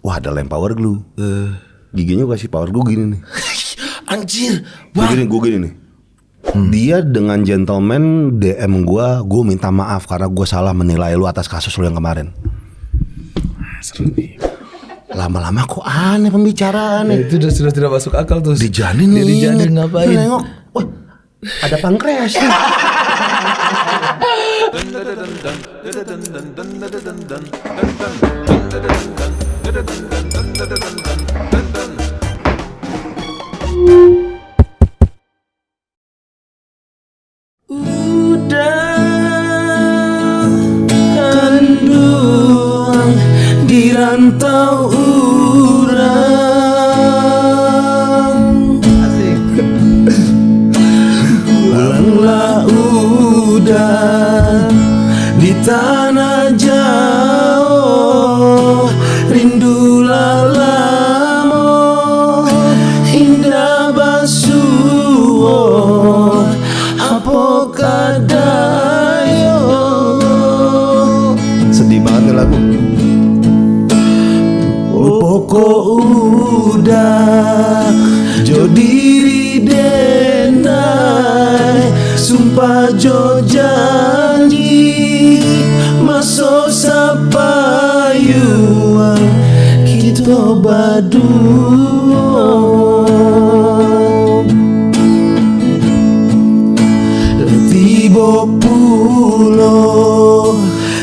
wah ada lem power glue. Giginya gue kasih power glue gini nih. Anjir, bang. Gue gini nih. Dia dengan gentleman DM gue minta maaf karena gue salah menilai lu atas kasus lu yang kemarin. Seru nih. Lama-lama kok aneh pembicaraan nih. Itu sudah tidak masuk akal tuh. Dijanin nih. Dijanin ngapain? Nengok, wah ada pankreas nih. Di rantau urang. Asik. Pulanglah udah di tanah jauh, rindulah lamo indah basuh apa kadayo. Sedih banget nih lagu. Pokok udah jo diri denai, sumpah jo janji masuk sapayuan kita berdua. Tiba pulau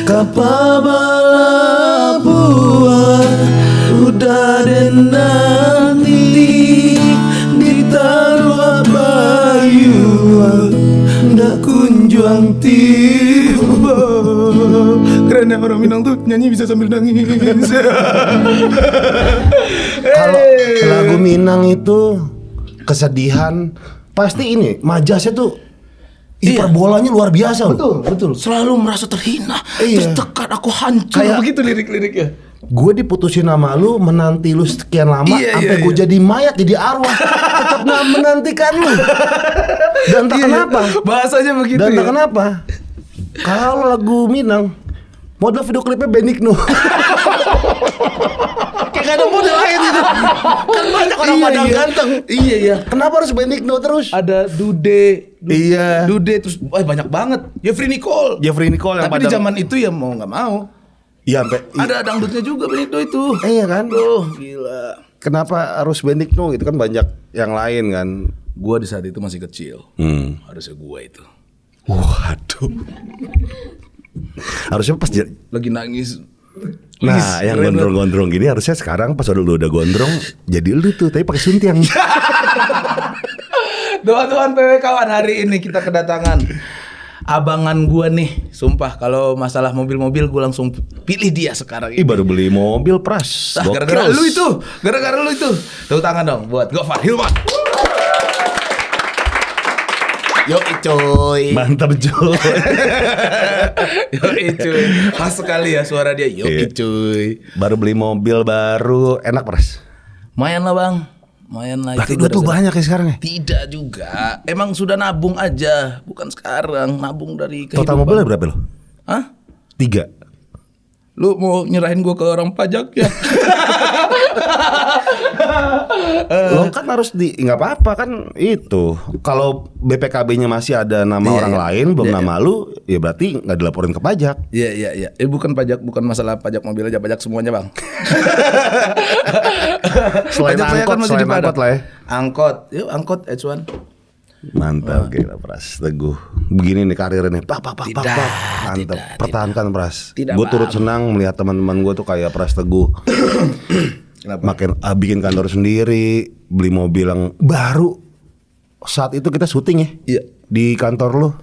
kapabalabuan udah dan nanti ditaruh bayu ndak kunjung tiba. Keren ya orang Minang tuh nyanyi bisa sambil nangis. Kalau lagu Minang itu kesedihan pasti ini majasnya tuh hiperbolanya luar biasa loh. Betul. Selalu merasa terhina, tertekan, aku hancur. Kayak begitu lirik-liriknya. Gue diputusin sama lu, menanti lu sekian lama, sampai gue jadi mayat, jadi arwah, tetap menantikan lu. Dan tak kenapa. Bahasanya begitu. Dan tak kenapa. Kalau lagu Minang, model video klipnya Benigno. Kayak gak ada model lain itu. Kan banyak orang Padang ganteng. Iya. Kenapa harus Benigno terus? Ada Dude terus banyak banget. Jeffrey Nicole yang tapi di zaman itu ya mau nggak mau. Iya, sampai ada dangdutnya juga Benigno itu. Iya kan? Gila. Kenapa harus Benigno? Itu kan banyak yang lain kan. Gua di saat itu masih kecil. Harusnya gua itu. Waduh. Harusnya pas lagi nangis. Nah, yang gondrong-gondrong gini harusnya sekarang pas lu udah gondrong jadi lu tuh, tapi pakai suntiang. Teman-teman PW kawan, hari ini kita kedatangan abangan gua nih. Sumpah kalau masalah mobil-mobil gua langsung pilih dia sekarang ini. Baru beli mobil Pras. Gara-gara lu itu. Tepuk tangan dong buat Gofar Hilman. Yoi coy. Mantap coy. Yoi coy. Pas sekali ya suara dia. Yoi coy. Baru beli mobil baru, enak Pras. Mayan lah bang. Mayan lah. Berarti duit tuh banyak ya sekarang ya? Tidak juga. Emang sudah nabung aja. Bukan sekarang. Nabung dari kehidupan. Total mobilnya berapa lo? Hah? 3. Lu mau nyerahin gua ke orang pajak ya? Lo kan harus nggak apa-apa kan itu. Kalau BPKB-nya masih ada nama orang lain, belum nama lu, ya berarti nggak dilaporin ke pajak. Iya. Bukan pajak, bukan masalah pajak mobil aja, pajak semuanya bang. Selain angkot lah ya. Yuk angkot H1. Mantap, gila Pras, teguh. Begini nih karirnya, pak. Mantap, pertahankan Pras. Gue turut senang melihat teman-teman gue tuh kayak Pras Teguh. Makin bikin kantor sendiri, beli mobil yang baru. Saat itu kita syuting ya, di kantor lu.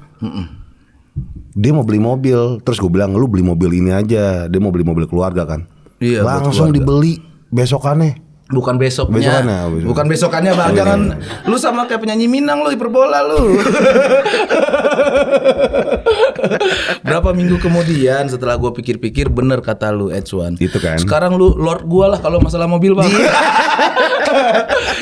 Dia mau beli mobil, terus gue bilang lu beli mobil ini aja. Dia mau beli mobil keluarga kan. Iya, langsung dibeli besokannya. Bukan besokannya bang, jangan lu sama kayak penyanyi Minang lu, hiperbola lu. Berapa minggu kemudian setelah gue pikir-pikir, bener kata lu H1. Itu kan. Sekarang lu lord gue lah kalau masalah mobil bang.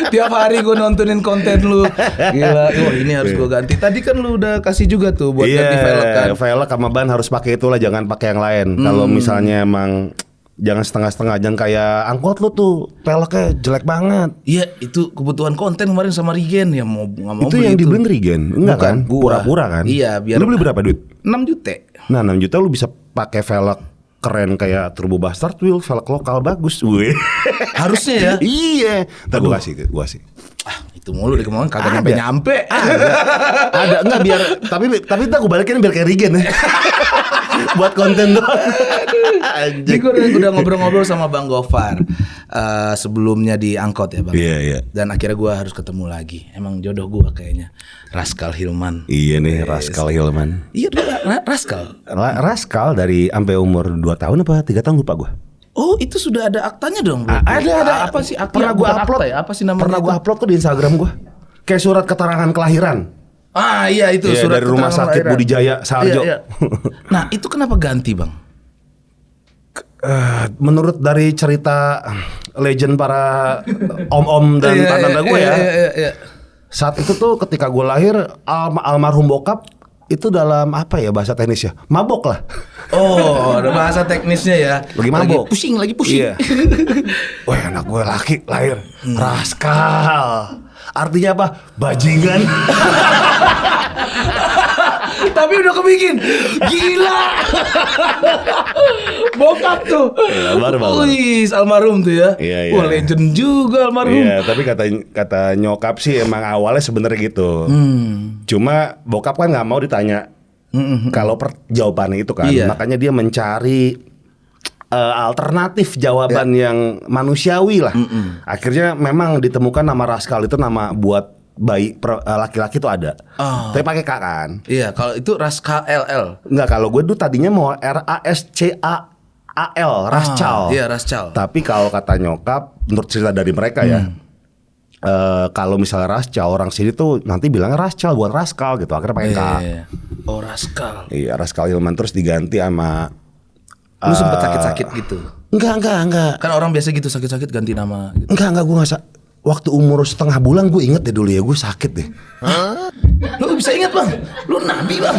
Tiap hari gue nontonin konten lu. Gila, ini harus gue ganti. Tadi kan lu udah kasih juga tuh buat ganti velg kan. Velg sama ban harus pakai itulah, jangan pakai yang lain. Kalau misalnya emang Jangan setengah-setengah, jangan kayak angkot lu tuh peleknya jelek banget. Iya, itu kebutuhan konten kemarin sama Regen ya mau nggak mau Itu beli yang dibeli Regen, enggak Bukan, kan? gua. Pura-pura kan? Iya, biar Lu beli berapa duit? 6 juta. Nah 6 juta lu bisa pakai velg keren kayak Turbo Bastard Wheel, velg lokal bagus. Weh. Harusnya ya. Iya. Ntar gua kasih. Itu mulu deh kemarin kagak nyampe. Ada enggak biar tapi ntar gua balikin biar kayak Regen ya. Buat konten doang. Jadi gue udah ngobrol-ngobrol sama Bang Gofar sebelumnya di angkot ya Bang. Iya. Dan akhirnya gue harus ketemu lagi. Emang jodoh gue kayaknya. Raskal Hilman. Iya nih, Raskal Hilman. Iya Raskal. Raskal dari sampai umur 2 tahun apa 3 tahun lupa gua. Oh itu sudah ada aktanya dong bro. Ada. Apa sih akta? Pernah gua upload. Akta ya? Apa sih namanya? Pernah gua upload kok di Instagram gua. Kayak surat keterangan kelahiran. Ah iya itu Iya, surat dari rumah keterangan sakit kelahiran. Budi Jaya Sarjo. Iya. Nah itu kenapa ganti Bang? Menurut dari cerita legend para om-om dan tante gue ya. Iya. Saat itu tuh ketika gue lahir almarhum bokap itu dalam apa ya bahasa teknis ya? Mabok lah. Oh, ada bahasa teknisnya ya. Lagi mabok. Lagi pusing. Iya. Wah, anak gue laki lahir Raskal. Artinya apa? Bajingan. Tapi udah kebikin. Gila. Bokap tuh. Iya, almarhum. Wih, almarhum tuh ya. Iya. Wah, legend juga almarhum. Iya, tapi kata nyokap sih emang awalnya sebenarnya gitu. Cuma bokap kan nggak mau ditanya kalau jawabannya itu kan. Iya. Makanya dia mencari alternatif jawaban yang manusiawi lah. Akhirnya memang ditemukan nama Raskal itu nama buat bayi laki-laki itu ada. Tapi pakai K kan. Iya, kalau itu Raskal LL. Enggak, kalau gue tuh tadinya mau RASCAAL, Raskal. Iya, Raskal. Tapi kalau kata nyokap, menurut cerita dari mereka ya, kalau misalnya Raskal orang sini tuh nanti bilangnya Raskal bukan Raskal gitu. Akhirnya pakai K. Iya. Oh, Raskal. Iya, Raskal Hilman terus diganti sama. Lu sempet sakit-sakit gitu? Enggak. Kan orang biasa gitu sakit-sakit ganti nama gitu. Enggak, gue nggak waktu umur setengah bulan gue inget deh dulu ya gue sakit deh. Lu bisa ingat Bang? Lu nabi Bang.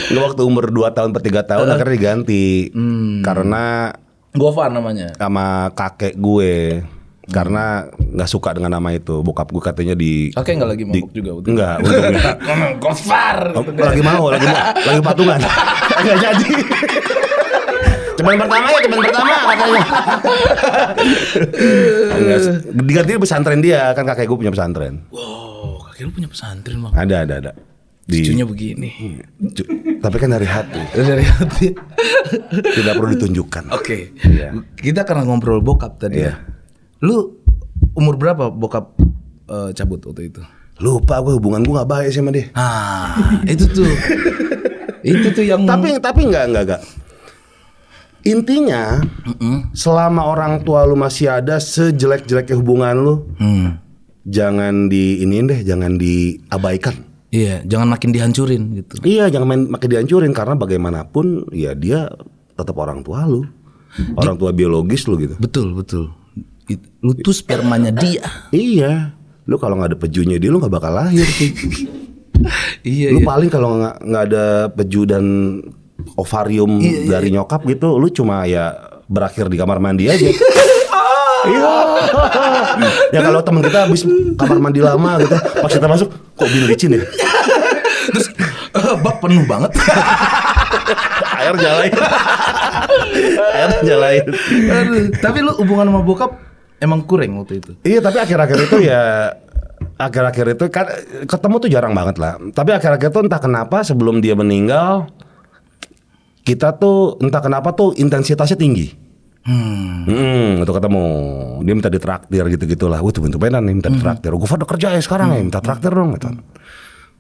Nggak, waktu umur 2 tahun per 3 tahun akhirnya diganti karena Gofar namanya. sama kakek gue karena nggak suka dengan nama itu. Bokap gue katanya Kakek nggak lagi mabuk juga waktu itu? Enggak, untungnya. Gofar. lagi patungan. Enggak jadi. Cuman pertama katanya. Diganti pesantren dia kan, kakek gue punya pesantren. Wow, kakek lu punya pesantren Bang. Ada. Cucunya begini. Tapi kan dari hati. Dari hati. Tidak perlu ditunjukkan. Oke. Iya. Kita karena ngobrol bokap tadi. Iya. Ya. Lu umur berapa bokap cabut waktu itu? Lupa gue, hubungan gue nggak baik sama dia. Itu tuh. Itu tuh yang Tapi enggak. Intinya selama orang tua lu masih ada, sejelek-jeleknya hubungan lu, jangan jangan diabaikan. Iya, jangan makin dihancurin gitu. Iya, jangan makin dihancurin karena bagaimanapun ya dia tetap orang tua lu. Orang tua biologis lu gitu. Betul. Lu tuh spermanya dia. Iya. Lu kalau nggak ada pejunya dia lu nggak bakal lahir sih. Iya. Lu paling kalau nggak ada peju dan ovarium dari nyokap gitu, lu cuma ya berakhir di kamar mandi aja. Iya. Ya kalau temen kita habis kamar mandi lama gitu, pas kita masuk kok bin licin ya. Terus bak penuh banget. Air nyalain. Tapi lu hubungan sama bokap emang kurang waktu itu. Iya, tapi akhir-akhir itu kan ketemu tuh jarang banget lah. Tapi akhir-akhir itu entah kenapa sebelum dia meninggal, kita tuh entah kenapa tuh intensitasnya tinggi. Untuk ketemu, dia minta ditraktir gitu-gitulah. Wah, tuh bentuk-bentukan nih minta ditraktir. Gue udah kerja ya sekarang ya, minta traktir dong gitu.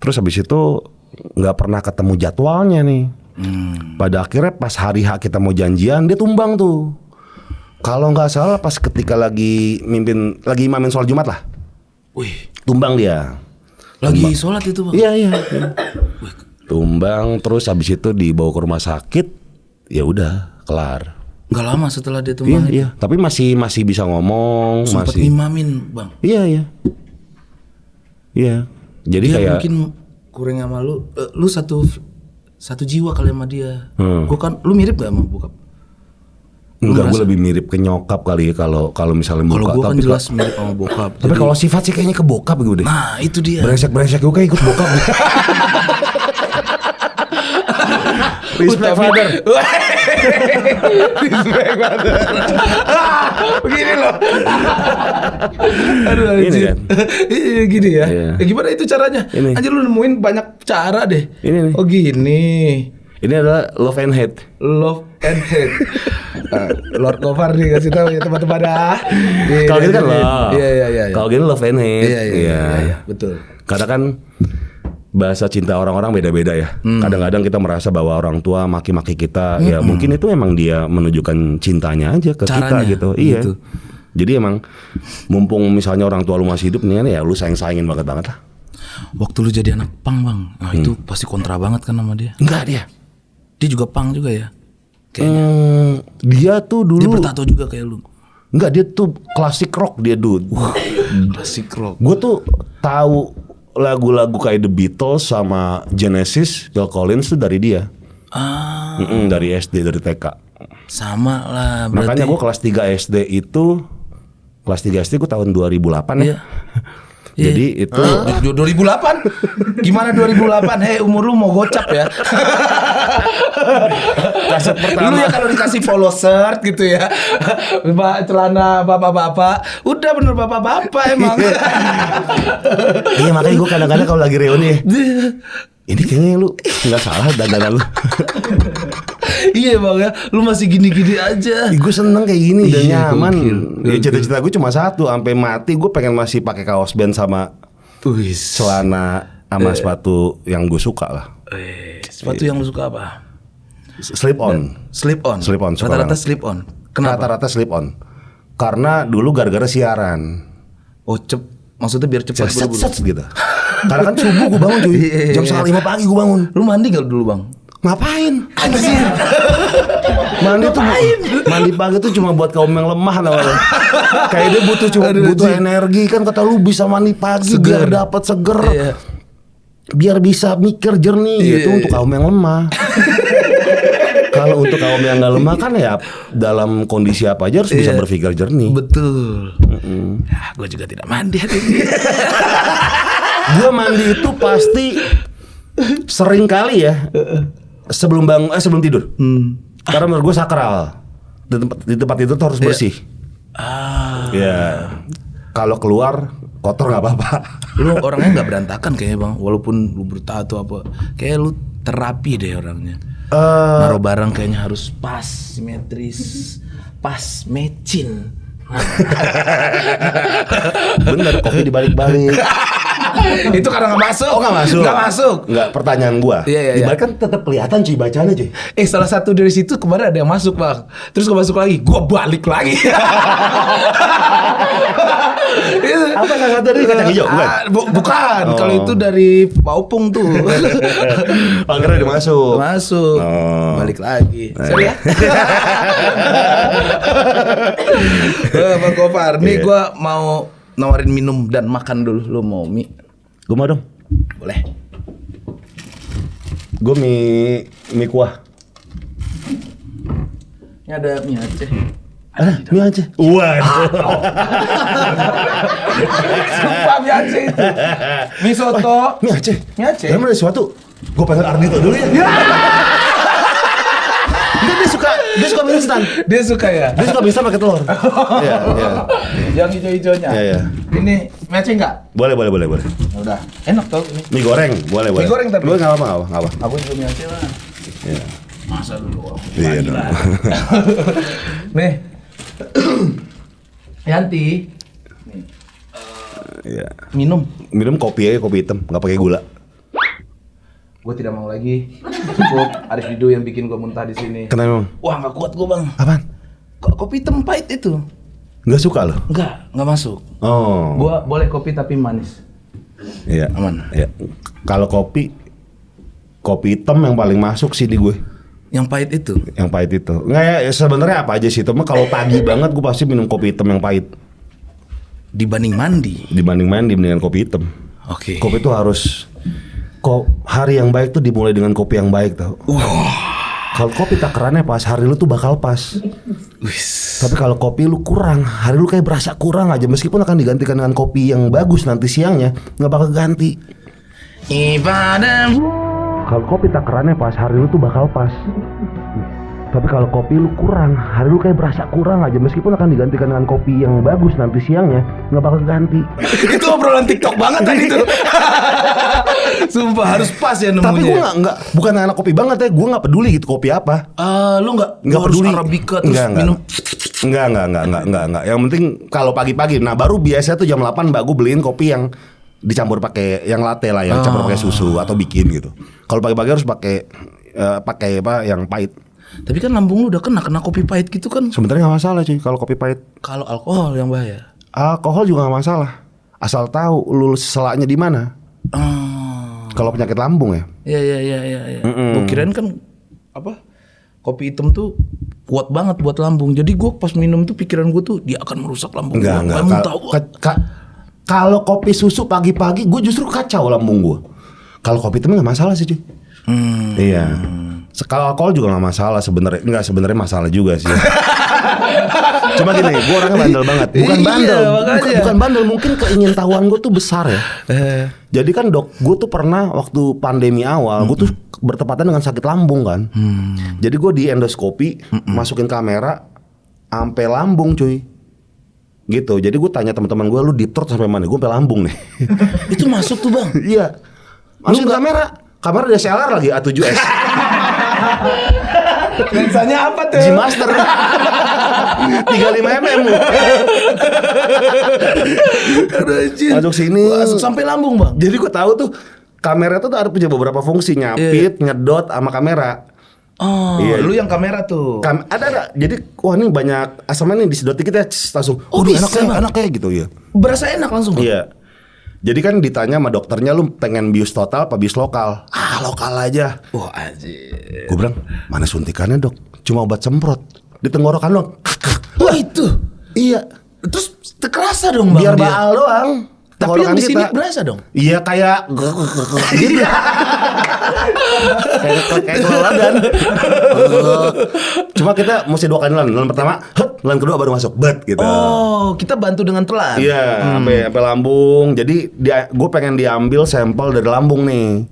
Terus habis itu nggak pernah ketemu jadwalnya nih. Pada akhirnya pas hari H kita mau janjian, dia tumbang tuh. Kalau nggak salah pas ketika lagi imamin sholat Jumat lah. Wih, Tumbang dia. lagi sholat itu Bang. Iya. Tumbang, terus habis itu dibawa ke rumah sakit. Ya udah, kelar. Gak lama setelah dia tumbang. Iya. Tapi masih bisa ngomong, Sempet masih. ngimamin Bang. Iya. Jadi Dia kayak mungkin kurang sama lu. Lu satu satu jiwa kali sama dia. Gua kan, lu mirip gak sama bokap? Enggak, gue lebih mirip ke nyokap kali ya kalau misalnya bokap. Kalau gue kan jelas mirip sama bokap. Tapi kalau sifat sih kayaknya ke bokap gue deh. Nah itu dia. Brengsek gue kayak ikut bokap. Respect father. Respect father. Begini loh. Aduh Ini kan. Gini ya. Iya. Gimana itu caranya? Ini. Anjir lu nemuin banyak cara deh. Ini nih. Oh gini. Ini adalah love and hate. Love and hate. Lord Gofar nih kasih tahu ya teman-teman dah. Kalau gini kan love. Iya. Kalau gini love and hate. Iya, betul. Karena kan bahasa cinta orang-orang beda-beda ya. Kadang-kadang kita merasa bahwa orang tua maki-maki kita, ya mungkin itu emang dia menunjukkan cintanya aja ke Caranya, kita gitu. Iya. gitu. Jadi emang mumpung misalnya orang tua lu masih hidup nih ya lu sayang-sayangin banget lah. Waktu lu jadi anak pang bang, nah itu pasti kontra banget kan sama dia. Enggak dia. Dia juga pang juga ya. Dia tuh dulu. Dia bertato juga kayak lu. Enggak, dia tuh klasik rock dia dude. Klasik rock. Gue tuh tahu lagu-lagu kayak The Beatles sama Genesis, Phil Collins tuh dari dia. Dari SD, dari TK. Sama lah berarti. Makanya gue kelas 3 SD itu, kelas 3 SD gue tahun 2008 ya. Jadi itu 2008? Gimana 2008? Hei umur lu mau gocap ya? kaset pertama. Lu ya kalau dikasih follow shirt gitu ya, celana bapak-bapak, udah bener bapak-bapak emang. Iya makanya gue kadang-kadang kalau lagi reuni, ini kayaknya lu nggak salah dandanan lu. Iya bang ya, lu masih gini-gini aja. Gue seneng kayak gini dan Iya, nyaman. gokil. Ya cita-cita gue cuma satu, sampai mati gue pengen masih pakai kaos band sama celana sama sepatu yang gue suka lah. Sepatu yang lu suka apa? Slip on. Slip on. Slip on, suka Rata-rata banget. slip on. Kenapa? Rata-rata slip on. Karena dulu gara-gara siaran. Oh maksudnya biar cepat buru-buru. Set gitu. Karena kan subuh gue bangun cuy. Jam 5 pagi gue bangun. Lu mandi gak dulu bang? Ngapain? Anjir. Mandi pagi tuh cuma buat kaum yang lemah namanya. Kayak dia butuh energi kan, kata lu bisa mandi pagi Seger. biar dapat seger. Iya. Biar bisa mikir jernih gitu untuk kaum yang lemah. Kalau untuk kaum yang gak lemah kan ya dalam kondisi apa aja harus bisa berpikir jernih. Betul. Ya, gue juga tidak mandi hari ini. Gue mandi itu pasti sering kali ya sebelum tidur. Karena menurut gue sakral. Di tempat itu tuh harus bersih. Ya. Kalau keluar kotor nggak apa-apa. Lu orangnya nggak berantakan kayaknya bang, walaupun lu bertato apa, kayak lu terapi deh orangnya. Naruh barang kayaknya harus pas, simetris, pas, matching. Bener, kopi dibalik-balik. Itu karena nggak masuk. Oh nggak masuk. Nggak masuk. Nggak, pertanyaan gua. Iya. Dibalik kan tetap kelihatan cuy bacanya cuy. Salah satu dari situ kemarin ada yang masuk bang, terus gua masuk lagi, gua balik lagi. Apa salah satu dari kacang hijau? Bukan. Kalau itu dari Paupung tuh. Akhirnya udah masuk. Masuk. Oh. Balik lagi. Sorry ya. Bang Gofar, nih gua mau nawarin minum dan makan dulu. Lu mau mie? Gua mau dong. Boleh. Gua mie kuah. Ini ada mie Aceh. Mie Aceh. Waduh. Sumpah mie Aceh itu. Mie soto. Mie Aceh. Mie Aceh. Emang ada sesuatu? Gua pengen Ardito dulu ya. Dia suka mie instan. Dia suka ya? Dia suka mie instan pakai telur. Iya. Yang hijau-hijaunya. Iya. Ini mie Aceh enggak? Boleh. Udah. Enak tau ini. Mie goreng, boleh. Mie goreng tapi. Gue nggak apa. Aku juga mie Aceh lah. Iya. Masa dulu. Iya dong. Nih. Yanti. Nih. Iya. Minum Kopi aja, kopi hitam, nggak pakai gula. gue tidak mau lagi. Cukup Arif Dido yang bikin gue muntah di sini. Kenapa emang? Wah nggak kuat gue bang. Apaan? Kopi hitam pahit itu. Nggak suka lo? Nggak masuk. Oh. Gue boleh kopi tapi manis. Iya. Aman. Iya. Kalau kopi hitam yang paling masuk sih di gue. Yang pahit itu. Yang pahit itu. Nggak ya sebenarnya apa aja sih itu mah kalau pagi banget gue pasti minum kopi hitam yang pahit. Dibanding mandi. Dibanding mandi mendingan kopi hitam. Oke. Kopi itu harus hari yang baik tuh dimulai dengan kopi yang baik tau. Kalau kopi takarannya pas, hari lu tuh bakal pas. Tapi kalau kopi lu kurang, hari lu kayak berasa kurang aja. Meskipun akan digantikan dengan kopi yang bagus nanti siangnya, nggak bakal ganti. Kalau kopi takarannya pas, hari lu tuh bakal pas. Tapi kalau kopi lu kurang, hari lu kayak berasa kurang aja. Meskipun akan digantikan dengan kopi yang bagus nanti siangnya, nggak bakal ganti. Itu obrolan TikTok banget tadi tuh. Sumpah harus pas ya nemunya. Tapi gue nggak bukan anak kopi banget ya. Gue nggak peduli gitu kopi apa. Lu nggak peduli. Arabica terus minum. Enggak. Yang penting kalau pagi-pagi. Nah baru biasa tuh jam 8 mbak gue beliin kopi yang dicampur pakai yang latte lah, yang campur pakai susu atau bikin gitu. Kalau pagi-pagi harus pakai apa yang pahit. Tapi kan lambung lu udah kena kopi pahit gitu kan. Sebenarnya nggak masalah cuy kalau kopi pahit. Kalau alkohol yang bahaya. Alkohol juga nggak masalah. Asal tahu lu selaknya di mana. Kalau penyakit lambung ya. Iya. Gue kirain kan apa? Kopi hitam tuh kuat banget buat lambung. Jadi gue pas minum tuh pikiran gue tuh dia akan merusak lambung. Enggak. Kalau kopi susu pagi-pagi gue justru kacau lambung gue. Kalau kopi hitam nggak masalah sih cuy. Iya. Kalau alkohol juga nggak masalah sebenarnya. Enggak, sebenarnya masalah juga sih. Cuma gini, gue orangnya bandel banget. Bukan bandel, mungkin keingintahuan gue tuh besar ya. Jadi kan dok, gue tuh pernah waktu pandemi awal, gue tuh bertepatan dengan sakit lambung kan. Jadi gue di endoskopi, masukin kamera, sampai lambung cuy. Gitu. Jadi gue tanya teman-teman gue, lu deep throat sampai mana? Gue sampai lambung nih. Itu masuk tuh bang? Iya. Masukin kamera DSLR lagi A7S. Lensanya apa tuh? G-Master 35mm. Masuk sini. Masuk sampai lambung bang. Jadi gue tahu tuh kamera tuh ada punya beberapa fungsi, nyapit, ngedot sama kamera. Lu yang kamera tuh. Ada. Jadi wah ini banyak asamnya nih disedot dikit ya langsung. Bisa enak kayak gitu ya. Berasa enak langsung bang? Iya. Jadi kan ditanya sama dokternya, lu pengen bius total apa bius lokal? Lokal aja. Wah anjir. Gue bilang, mana suntikannya dok? Cuma obat semprot di tenggorokan dong. Wah itu? Iya. Terus terkerasa dong bang. Biar baal doang. Tapi yang di sini berasa dong? Iya kayak gitu. Kayak keloladan. Cuma kita mesti 2 kali lan pertama, lan kedua baru masuk, gitu. Kita bantu dengan telan. Iya, sampai lambung. Jadi gue pengen diambil sampel dari lambung nih.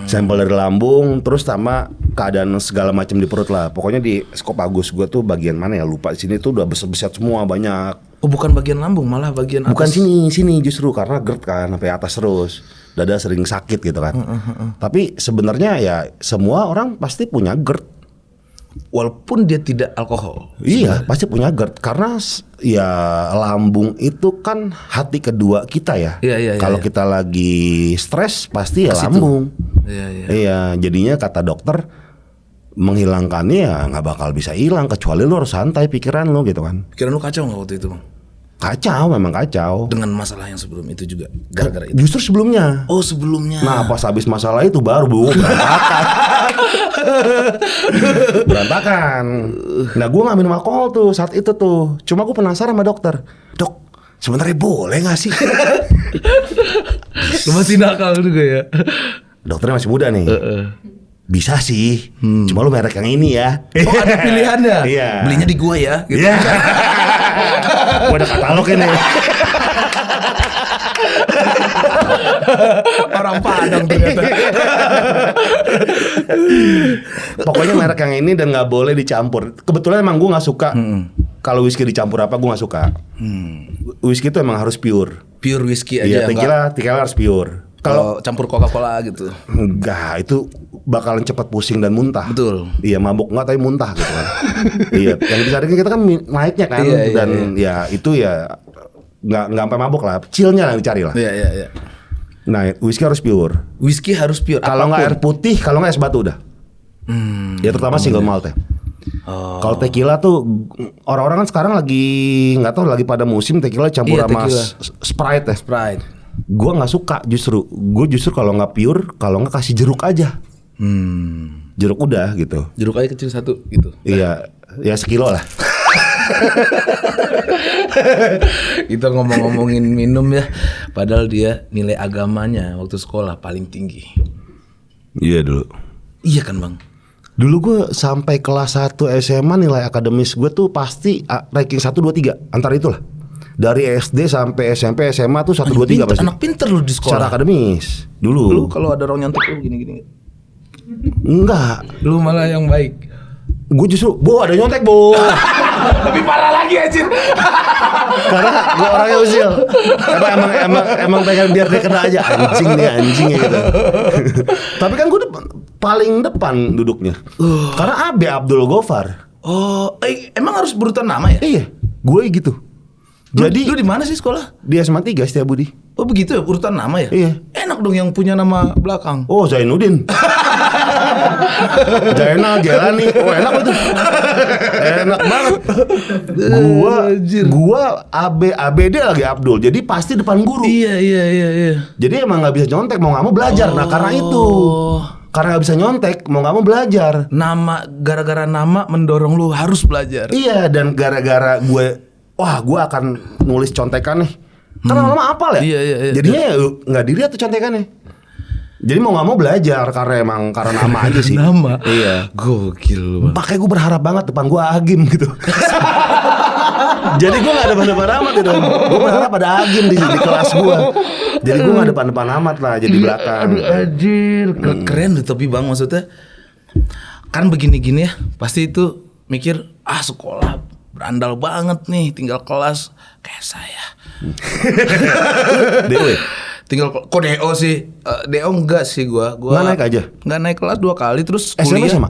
Sampel dari lambung, terus sama keadaan segala macam di perut lah. Pokoknya di eskopagus gue tuh bagian mana ya lupa. Sini tuh udah beset-beset semua banyak. Bukan bagian lambung, malah bagian atas. Bukan sini justru karena GERD kan sampai atas terus. Dada sering sakit gitu kan. Tapi sebenarnya ya semua orang pasti punya GERD. Walaupun dia tidak alkohol. Iya, pasti punya GERD karena ya lambung itu kan hati kedua kita ya. Iya. Kalau kita lagi stres pasti ya lambung. Iya, jadinya kata dokter menghilangkannya ya nggak bakal bisa hilang kecuali lu harus santai pikiran lu gitu kan. Pikiran lu kacau nggak waktu itu bang? Kacau, memang kacau. Dengan masalah yang sebelum itu juga gara-gara itu. Justru sebelumnya. Oh sebelumnya. Nah pas habis masalah itu baru berantakan. Nah gue nggak minum alkohol tuh saat itu tuh. Cuma gue penasaran sama dokter. Dok, sebenarnya boleh nggak sih? Lu masih nakal juga ya. Dokternya masih muda nih. Bisa sih, cuma lu merek yang ini ya. Oh ada pilihannya. Iya. Belinya di gua ya. Gitu. Iya. Gua ada katalog ini. Orang Padang ternyata. Pokoknya merek yang ini dan nggak boleh dicampur. Kebetulan emang gua nggak suka. Kalau whisky dicampur apa gua nggak suka. Whisky itu emang harus pure. Pure whisky aja. Iya, tequila harus pure. Kalau campur Coca-Cola gitu. Enggak, itu bakalan cepat pusing dan muntah. Betul. Iya, mabuk enggak tapi muntah gitu kan. Iya, yang dicari kita kan naiknya kan dan ya itu ya enggak sampai mabuk lah, chillnya yang dicari lah. Iya. Nah, whisky harus pure. Whisky harus pure. Kalau nggak air putih, kalau nggak es batu udah. Ya terutama single malt ya. Kalau tequila tuh orang-orang kan sekarang lagi nggak tahu lagi pada musim tequila campur sama Sprite ya. Sprite. Gue nggak suka justru. Gue justru kalau nggak pure, kalau nggak kasih jeruk aja. Jeruk udah gitu. Jeruk aja kecil 1 gitu. Iya, ya sekilo lah. Kita ngomong-ngomongin minum ya, padahal dia nilai agamanya waktu sekolah paling tinggi. Iya dulu. Iya kan bang? Dulu gue sampai kelas 1 SMA nilai akademis gue tuh pasti ranking 1, 2, 3. Antara itulah. Dari SD sampai SMP, SMA tuh 1, 2, 3 pasti. Anak pinter lu di sekolah. Secara akademis dulu. Lu kalau ada orang nyontek lu gini-gini. Enggak. Lu malah yang baik. Gue justru, ada nyontek, Bo. Lebih parah lagi anjir. Karena gue orangnya usil. Emang pengen biar dia kena aja anjing gitu. Tapi kan gue paling depan duduknya. Karena AB Abdul Gofar. Oh, emang harus berurutan nama ya? Iya, gue gitu. Jadi lu di mana sih sekolah? Di SMA 3 Setiabudi. Oh begitu ya, urutan nama ya? Iya. Enak dong yang punya nama belakang. Oh, Zainuddin. Zainal Jelani. Oh, enak itu. Enak banget. Gua ABD lagi Abdul. Jadi pasti depan guru. Iya. Jadi emang nggak bisa nyontek, mau nggak mau belajar. Nah karena itu, karena nggak bisa nyontek, mau nggak mau belajar. Gara-gara nama mendorong lu harus belajar. Iya, dan gara-gara gue akan nulis contekan nih. Karena lama apal ya. Iya. Jadinya ya nggak dilihat tuh contekannya. Jadi mau nggak mau belajar karena nama aja sih. Nama. Iya. Gokil lu. Makanya gue berharap banget depan gue Agim gitu. Jadi gue gak depan-depan amat gitu. Gue berharap ada Agim di kelas gue. Jadi gue gak depan-depan amat lah, jadi belakang. Anjir, keren tuh tapi bang, maksudnya kan begini-gini ya, pasti itu mikir sekolah berandal banget nih, tinggal kelas kayak saya. Dewe. Tinggal kok DO sih? DO enggak sih gua. Nggak naik aja? Nggak naik kelas 2 kali, terus SMA kuliah. sama?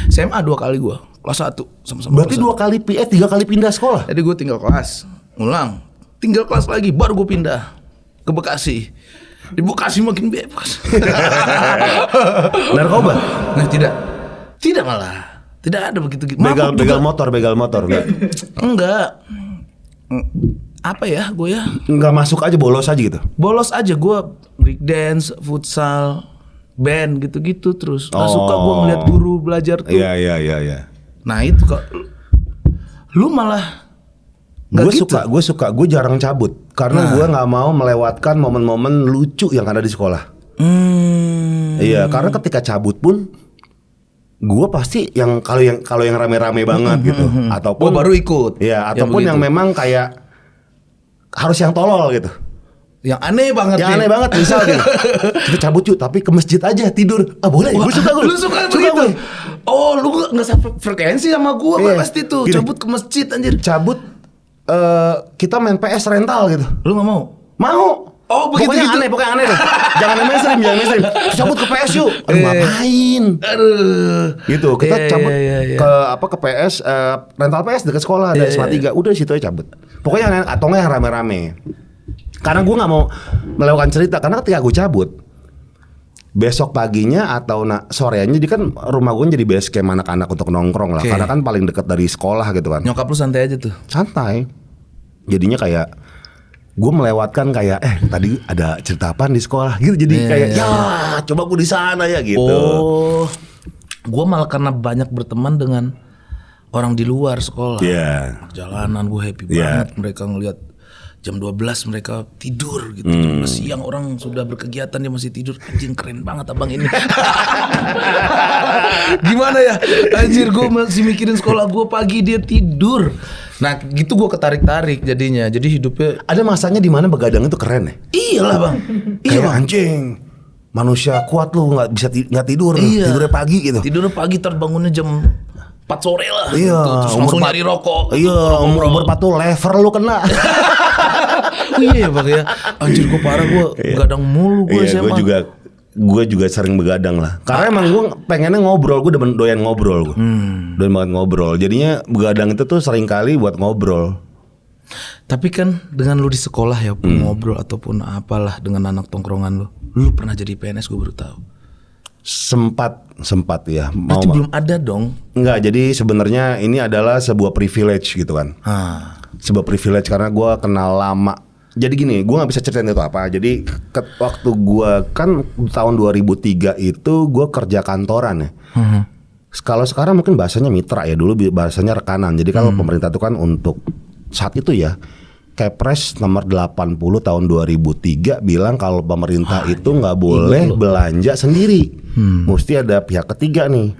SMA 2 kali gua. Kelas 1 sama-sama. Berarti 2 kali 3 kali pindah sekolah? Jadi gue tinggal kelas, ngulang, tinggal kelas lagi, baru gue pindah ke Bekasi. Di Bekasi makin bebas. Narkoba? Nah tidak malah, tidak ada begitu. Begal motor Enggak. Apa ya gue ya? Enggak masuk aja, bolos aja gitu? Bolos aja gue, break dance, futsal, band gitu-gitu terus. Gak suka gue ngeliat guru belajar tuh. Iya. Nah itu kok lu malah gue gitu? Gue jarang cabut karena gue nggak mau melewatkan momen-momen lucu yang ada di sekolah. Iya, karena ketika cabut pun gue pasti yang kalau yang rame-rame banget gitu, ataupun baru ikut. Iya, ataupun yang memang kayak harus yang tolol gitu. Yang aneh banget. Yang aneh banget, misal gitu. Kita cabut yuk, tapi ke masjid aja tidur. Boleh, gue suka gue. Lu suka begitu? Oh, lu gak frekuensi sama gue pasti tuh. Gini, cabut ke masjid anjir. Cabut, kita main PS rental gitu. Lu gak mau? Mau. Oh begitu pokoknya aneh deh. Jangan mainstream. Cabut ke PS yuk. Ngapain? Gitu. Kita cabut ke PS, rental PS dekat sekolah dari SMA 3. Udah situ aja cabut. Pokoknya atau nggak yang rame-rame. Karena gue nggak mau melakukan cerita. Karena ketika gue cabut, besok paginya atau soreannya, jadi kan rumah gue jadi base camp anak-anak untuk nongkrong lah. Karena kan paling dekat dari sekolah gitu kan. Nyokap lu santai aja tuh? Santai. Jadinya kayak gue melewatkan kayak tadi ada cerita apaan di sekolah gitu. Jadi kayak coba gue di sana ya gitu. Oh, gue malah karena banyak berteman dengan orang di luar sekolah. Jalanan gue happy banget. Mereka ngelihat jam 12 mereka tidur gitu. Jam 12 siang orang sudah berkegiatan, dia masih tidur. Anjing keren banget abang ini. Gimana ya? Anjir, gue masih mikirin sekolah gue pagi, dia tidur. Nah gitu gue ketarik-tarik jadinya. Jadi hidupnya ada masanya di mana begadang itu keren ya? Iyalah bang. Kayak anjing, manusia kuat lu nggak bisa nggak tidur. Tidurnya pagi gitu. Tidurnya pagi, terbangunnya jam 4 sore lah. Iya. Terus langsung nyari rokok. Iya. Umur 4 tuh lever lu kena. Iya bang ya. Anjir gue parah, gue begadang mulu gue SMA. Gue juga sering begadang lah. Karena emang gue pengennya ngobrol. Gue doyan ngobrol. Doyan banget ngobrol. Jadinya begadang itu tuh sering kali buat ngobrol. Tapi kan dengan lu di sekolah ya, ngobrol ataupun apalah dengan anak tongkrongan lu. Lu pernah jadi PNS, gue baru tahu. Sempat ya. Berarti belum ada dong? Enggak, jadi sebenarnya ini adalah sebuah privilege gitu kan. Sebuah privilege karena gue kenal lama. Jadi gini, gue gak bisa ceritain itu apa. Jadi waktu gue kan tahun 2003 itu gue kerja kantoran ya. Kalau sekarang mungkin bahasanya mitra ya, dulu bahasanya rekanan. Jadi kalau pemerintah itu kan untuk saat itu ya, Kepres nomor 80 tahun 2003 bilang kalau pemerintah itu nggak boleh belanja sendiri, mesti ada pihak ketiga nih,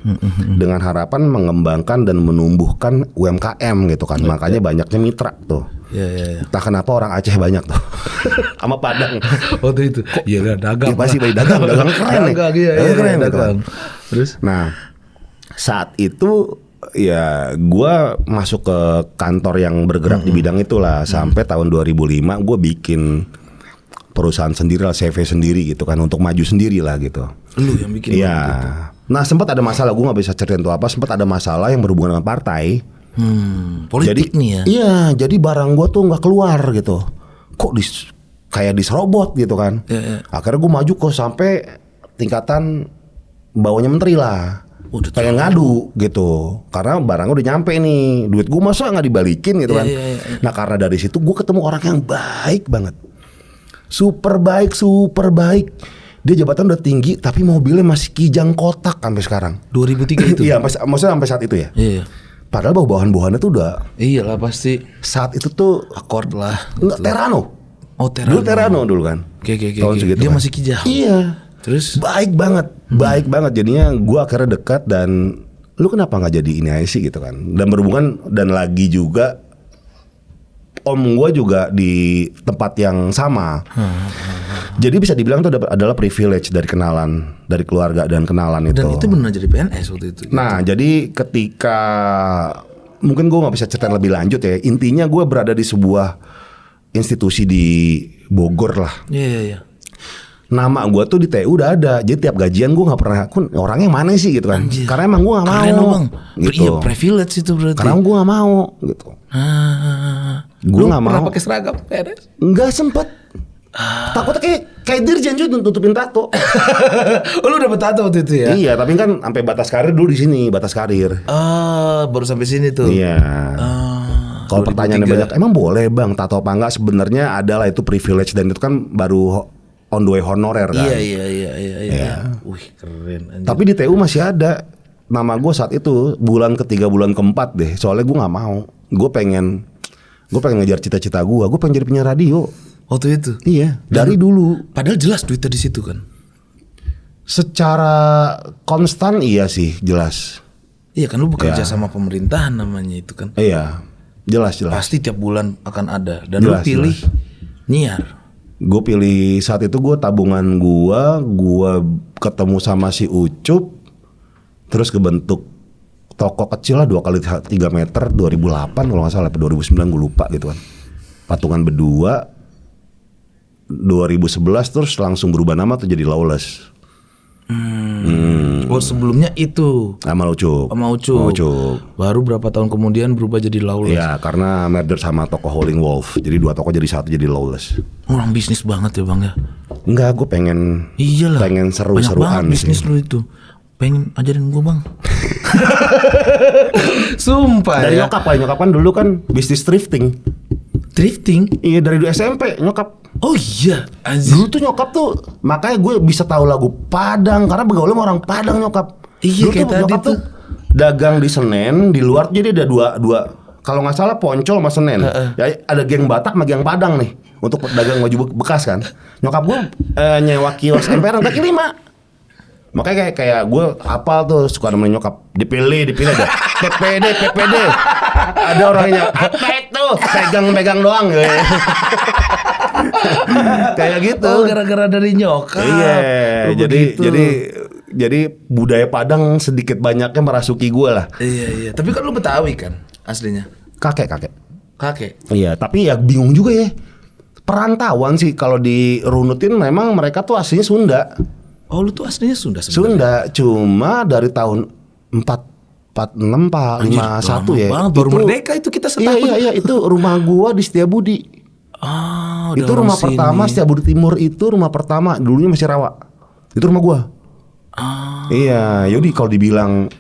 dengan harapan mengembangkan dan menumbuhkan UMKM gitu kan, makanya banyaknya mitra tuh. Ya. Entah kenapa orang Aceh banyak tuh, sama Padang. Waktu itu, iya dagang. Pasti dagang keren nih, keren dagang. Terus, nah saat itu ya gue masuk ke kantor yang bergerak di bidang itulah sampai tahun 2005 gue bikin perusahaan sendiri lah, CV sendiri gitu kan untuk maju sendiri lah gitu. Lu yang bikin Iya. gitu. Nah sempat ada masalah, gue nggak bisa ceritain itu apa. Sempat ada masalah yang berhubungan dengan partai. Politik Jadi, nih ya. Iya, jadi barang gue tuh nggak keluar gitu. Kok kayak diserobot gitu kan. Iya. Akhirnya gue maju kok sampai tingkatan bawahnya menteri lah. Pengen ngadu gitu, karena barangnya udah nyampe nih, duit gue masa nggak dibalikin gitu kan. Iya. Nah karena dari situ gue ketemu orang yang baik banget, super baik. Dia jabatan udah tinggi tapi mobilnya masih Kijang kotak sampai sekarang. 2003 itu. Iya, maksudnya sampai saat itu ya. Iya. Padahal bawahan-bawahannya tuh udah. Iyalah pasti. Saat itu tuh Accord lah. enggak Terano. Oh Terano. Dulu Terano dulu kan. Oke. Tahun segitu Dia kan. masih Kijang. Iya. Terus Baik banget. Jadinya gue akhirnya dekat dan lu kenapa nggak jadi ini aja sih gitu kan. Dan berhubungan dan lagi juga om gue juga di tempat yang sama. Jadi bisa dibilang itu adalah privilege dari kenalan, dari keluarga dan kenalan itu. Dan itu benar jadi PNS waktu itu. Nah jadi ketika mungkin gue nggak bisa cerita lebih lanjut ya. Intinya gue berada di sebuah institusi di Bogor lah. Iya. Nama gue tuh di TU udah ada, jadi tiap gajian gue nggak pernah, orangnya mana sih gitu kan? Anjir. Karena emang gue nggak mau, Keren lo bang. gitu. Iya privilege itu berarti. Karena gue nggak mau, gitu. Gue nggak mau. Pernah pakai seragam PNS? Nggak sempet. Takutnya kayak Dirjen juga tutupin tato. Oh, lu dapet tato waktu itu ya? Iya, tapi kan sampai batas karir dulu di sini, batas karir. Baru sampai sini tuh. Iya. Kalau pertanyaannya banyak, emang boleh bang tato apa enggak? Sebenarnya adalah itu privilege dan itu kan baru on the way honorer kan. Iya. Wih keren. Anjir. Tapi di TU masih ada nama gue saat itu bulan ketiga bulan keempat deh. Soalnya gue nggak mau. Gue pengen ngejar cita-cita gue. Gue pengen jadi penyiar radio. Waktu itu. Iya. Dari dulu. Padahal jelas duitnya di situ kan. Secara konstan iya sih jelas. Iya kan lu bekerja sama pemerintahan namanya itu kan. Iya. Jelas. Pasti tiap bulan akan ada. Dan Jelas, lu pilih nyiar. Gue pilih saat itu gue tabungan gue ketemu sama si Ucup, terus kebentuk toko kecil lah 2x3 meter 2008 kalau nggak salah, 2009 gue lupa gitu kan. Patungan berdua 2011 terus langsung berubah nama tuh jadi Lawless. Oh sebelumnya itu Sama Ucup. Baru berapa tahun kemudian berubah jadi Lawless. Iya karena merger sama toko Howling Wolf. Jadi dua toko jadi satu jadi Lawless. Orang bisnis banget ya bang ya. Enggak, gue pengen. Iyalah. Pengen seru-seruan. Banyak banget bisnis lu itu. Pengen ajarin gue bang. Sumpah Dari ya. nyokap kan dulu kan bisnis thrifting. Iya dari dulu SMP nyokap. Oh iya. Anjir. Dulu tuh nyokap tuh makanya gue bisa tahu lagu Padang karena bergaul sama orang Padang nyokap. Iya dulu kayak tuh tadi nyokap tuh. dagang di Senen di luar jadi ada dua kalau nggak salah Poncol sama Senen. Ya ada geng Batak sama geng Padang nih untuk dagang baju bekas kan. Nyokap gue nyewa kios emperan kaki 5. Makanya kayak gue apal tuh suka nemenin nyokap dipilih aja PPD ada orangnya apa itu pegang doang gitu. Kayak gitu. Oh gara-gara dari nyokap. Iya. Oh, Jadi budaya Padang sedikit banyaknya merasuki gue lah. Iya. Tapi kan lu Betawi kan aslinya. Kakek. Iya. Tapi ya bingung juga ya. Perantauan sih kalau dirunutin memang mereka tuh aslinya Sunda. Oh lu tuh aslinya Sunda sebenarnya. Sunda, cuma dari tahun 446 51 ya. Banget, baru merdeka itu kita setahun. Iya, itu rumah gua di Setiabudi. Itu rumah pertama Setiabudi Timur itu rumah pertama, dulunya masih rawa. Itu rumah gua. Iya, jadi kalau dibilang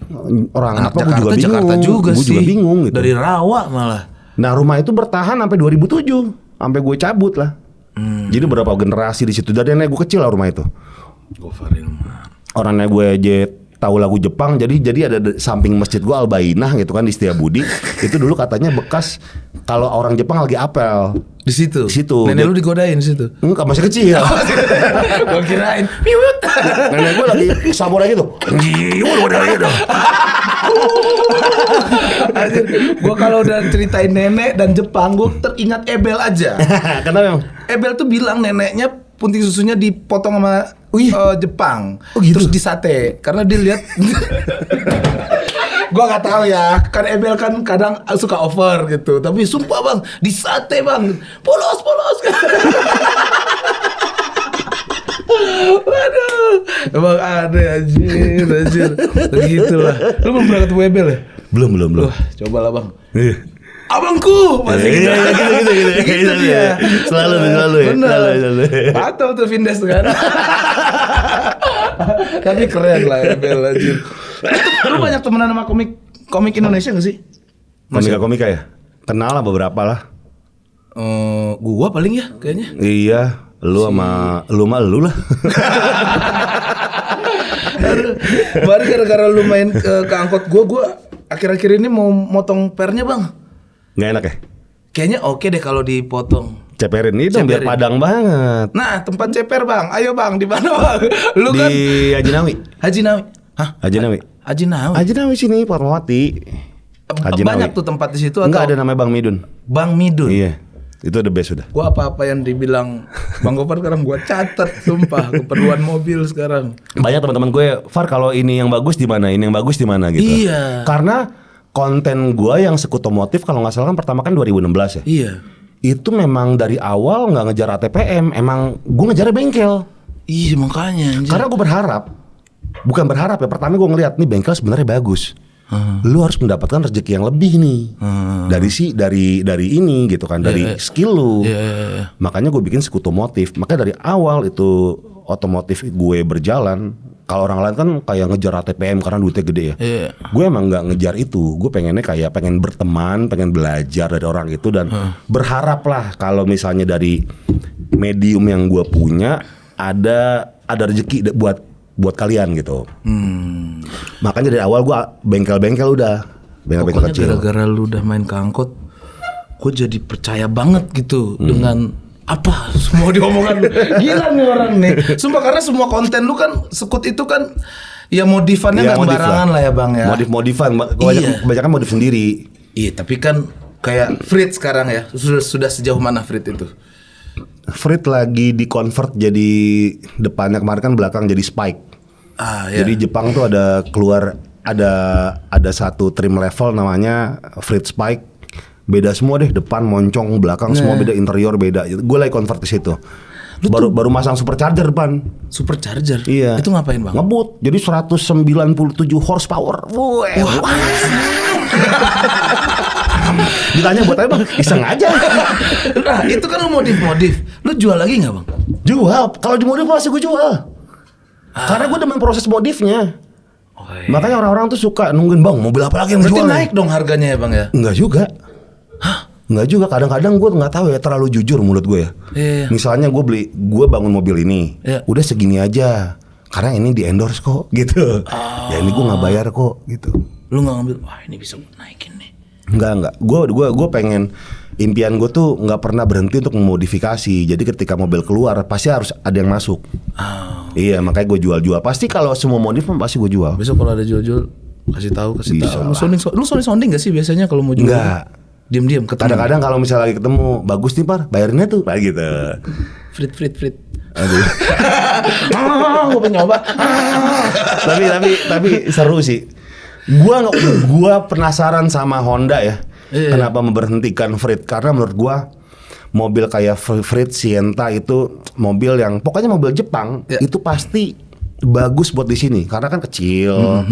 orang Anak apa gua juga bingung. Jakarta juga gua sih. juga bingung gitu. Dari rawa malah. Nah, rumah itu bertahan sampai 2007, sampai gue cabut lah. Jadi berapa generasi di situ. Dari nenek gue kecil lah rumah itu. Gofarin mah. Orangnya gue tahu lagu Jepang, jadi ada samping masjid gua Al-Bainah gitu kan di Setiabudi. Itu dulu katanya bekas kalau orang Jepang lagi apel. Di situ. Di situ. Nenek lu digodain di situ. Enggak, masih kecil. Gua kirain piut. Nenek gua lagi samurai gitu. Anjir, gua kalau udah ceritain nenek dan Jepang, gua teringat Ebel aja. Kenapa emang? Ebel tuh bilang neneknya punting susunya dipotong sama Jepang, gitu? terus disate karena dia lihat. Gua nggak tahu ya, kan Ebel kan kadang suka over gitu, tapi sumpah bang, disate bang, polos. Waduh, emang ada anjir. Begitulah. Lu belum pernah ketemu Ebel ya? Belum. Wah, cobalah bang. Abangku masih gitu. Gitu dia. Selalu ya. Bener. Selalu. Atau tuh Vindes kan. Tapi keren lah Ebel anjir. Lu banyak temenan sama komik Indonesia gak sih? Komika ya? Kenal lah beberapa lah. Gua paling ya kayaknya. Iya, lu sama lu lah. Baru gara-gara lu main ke angkot gua akhir-akhir ini mau motong pernya bang. Nggak enak ya? Kayaknya oke deh kalau dipotong. Ceperin ini dong biar padang banget. Nah tempat ceper bang, ayo bang di mana bang? Lu di kan Haji Nawi. Hah? Haji Nawi. Haji Nawi Sini Fatmawati. Banyak tuh tempat di situ. Enggak, atau ada namanya Bang Midun. Bang Midun. Iya. Itu the best sudah. Gua apa yang dibilang Bang Gopar sekarang gua catat, sumpah keperluan mobil sekarang. Banyak teman-teman gue, Far kalau ini yang bagus di mana, ini yang bagus di mana gitu. Iya. Karena konten gue yang sekutomotif kalau nggak salah kan pertama kan 2016 ya. Iya. Itu memang dari awal nggak ngejar ATPM, emang gue ngejar bengkel. Iya makanya. Anjir. Karena gue bukan berharap ya. Pertama gue ngeliat nih bengkel sebenarnya bagus. Lu harus mendapatkan rezeki yang lebih nih dari ini gitu kan, dari skill lu. Makanya gue bikin sekutomotif. Makanya dari awal itu otomotif gue berjalan. Kalau orang lain kan kayak ngejar ATPM karena duitnya gede ya. Gue emang nggak ngejar itu. Gue pengennya kayak pengen berteman, pengen belajar dari orang itu dan berharap lah kalau misalnya dari medium yang gue punya ada rezeki buat kalian gitu. Makanya dari awal gue bengkel-bengkel udah. Bengkel-bengkel kecil. Gara-gara lu udah main ke angkot, gue jadi percaya banget gitu dengan apa semua diomongkan lu. Gila nih orang nih. Sumpah karena semua konten lu kan sekut itu kan ya modifannya nggak sembarangan lah ya bang ya. Modif-modifan. Kebanyakan modif sendiri. Iya tapi kan kayak Frit sekarang ya sudah sejauh mana Frit itu? Frit lagi di-convert jadi depannya, kemarin kan belakang jadi Spike. Iya. Jadi Jepang tuh ada ada satu trim level namanya Frit Spike. Beda semua deh, depan, moncong, belakang semua beda, interior beda. Gue lagi convert ke situ. Baru masang supercharger depan. Supercharger? Iya. Itu ngapain bang? Ngebut. Jadi 197 horsepower. Ditanya buat apa bang? Iseng aja. Nah itu kan lu modif. Lu jual lagi gak bang? Jual. Kalau di modif masih gue jual. Karena gue demen proses modifnya. Makanya orang-orang tuh suka nungguin bang mobil apa lagi yang berarti jual. Naik dong harganya ya bang ya? Enggak juga. Enggak juga, kadang-kadang gue nggak tahu ya, terlalu jujur mulut gue ya. Misalnya gue bangun mobil ini, udah segini aja, karena ini di endorse kok, gitu. Ya ini gue nggak bayar kok, gitu. Lu nggak ngambil, wah ini bisa naikin nih. Enggak. Gue pengen, impian gue tuh nggak pernah berhenti untuk memodifikasi. Jadi ketika mobil keluar, pasti harus ada yang masuk. Iya, makanya gue jual-jual. Pasti kalau semua modif pasti gue jual. Besok kalau ada jual-jual, kasih tahu. Lu sounding gak sih biasanya kalau mau jual? Enggak. Diam-diam ketemu. Kadang-kadang kalau misalnya lagi ketemu, bagus nih Par, bayarinnya tuh, kayak gitu. Frit. Aduh. Gue pengen nyoba. tapi seru sih. Gua penasaran sama Honda ya. Kenapa memberhentikan Frit? Karena menurut gua mobil kayak Frit Sienta itu mobil yang pokoknya mobil Jepang itu pasti bagus buat di sini karena kan kecil.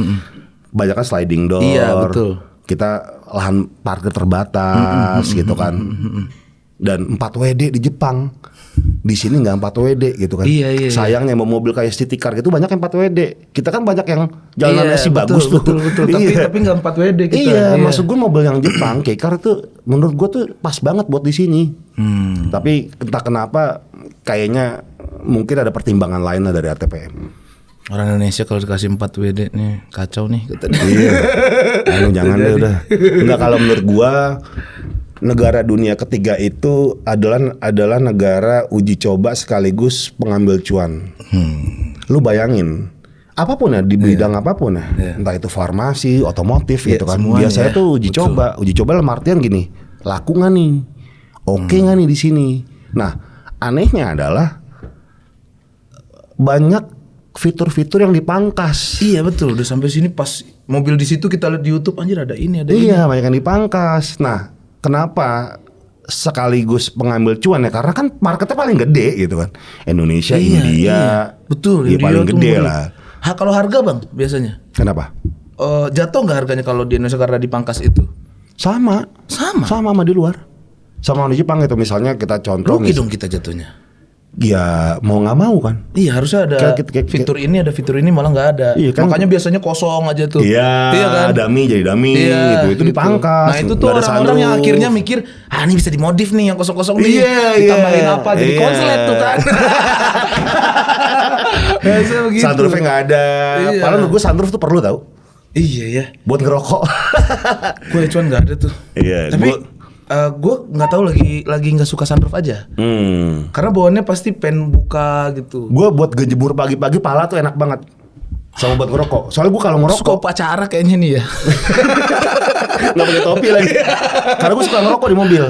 Banyak kan sliding door. Iya, betul. Kita lahan parkir terbatas gitu kan. Dan 4 WD di Jepang. Di sini nggak 4 WD gitu kan. Iya. Sayangnya mau mobil kayak city car gitu banyak yang 4 WD. Kita kan banyak yang jalanannya sih bagus tuh. Betul. Tapi nggak 4 WD kita. Iya, maksud gue mobil yang Jepang kayak car tuh menurut gue tuh pas banget buat di sini. Tapi entah kenapa kayaknya mungkin ada pertimbangan lain lah dari ATPM. Orang Indonesia kalau dikasih 4 WD nih kacau nih kata dia. Iya. Aduh, jangan deh udah. Enggak, kalau menurut gua negara dunia ketiga itu adalah negara uji coba sekaligus pengambil cuan. Lu bayangin, apapun ya di bidang apapun ya, entah itu farmasi, otomotif gitu kan. Biasanya tuh uji coba. Uji coba dalam artian gini, laku nggak nih? Oke nggak nih di sini? Nah, anehnya adalah banyak fitur-fitur yang dipangkas. Iya betul, udah sampai sini pas mobil di situ kita lihat di YouTube anjir ada ini ada ini. Iya, banyak yang dipangkas. Nah, kenapa sekaligus pengambil cuan ya? Karena kan marketnya paling gede gitu kan. Indonesia, India. Betul, ya paling gede lah. Kalau harga bang biasanya? Kenapa? Jatuh nggak harganya kalau di Indonesia karena dipangkas itu? Sama sama di luar. Sama di Jepang itu misalnya kita contoh. Rugi dong kita jatuhnya. Ya mau nggak mau kan. Iya harusnya ada fitur ini ada fitur ini malah nggak ada. Iya, kan? Makanya biasanya kosong aja tuh. Iya kan. Dami jadi dami gitu. Itu dipangkas. Nah itu tuh orang-orang yang akhirnya mikir ini bisa dimodif nih yang kosong-kosong nih. Ditambahin apa jadi konslet tuh kan. Sunroofnya nggak ada. Padahal menurut gue sunroof tuh perlu tau. Iya ya. Buat ngerokok. Gue cuman nggak ada tuh. Iya. Tapi gue nggak tahu lagi nggak suka sunroof aja. Karena bawaannya pasti pengen buka gitu. Gue buat ngejemur pagi-pagi pala tuh enak banget. Sama buat ngerokok. Soalnya gue kalau ngerokok suka upacara kayaknya nih ya. Nggak pakai topi lagi. Karena gue suka ngerokok di mobil.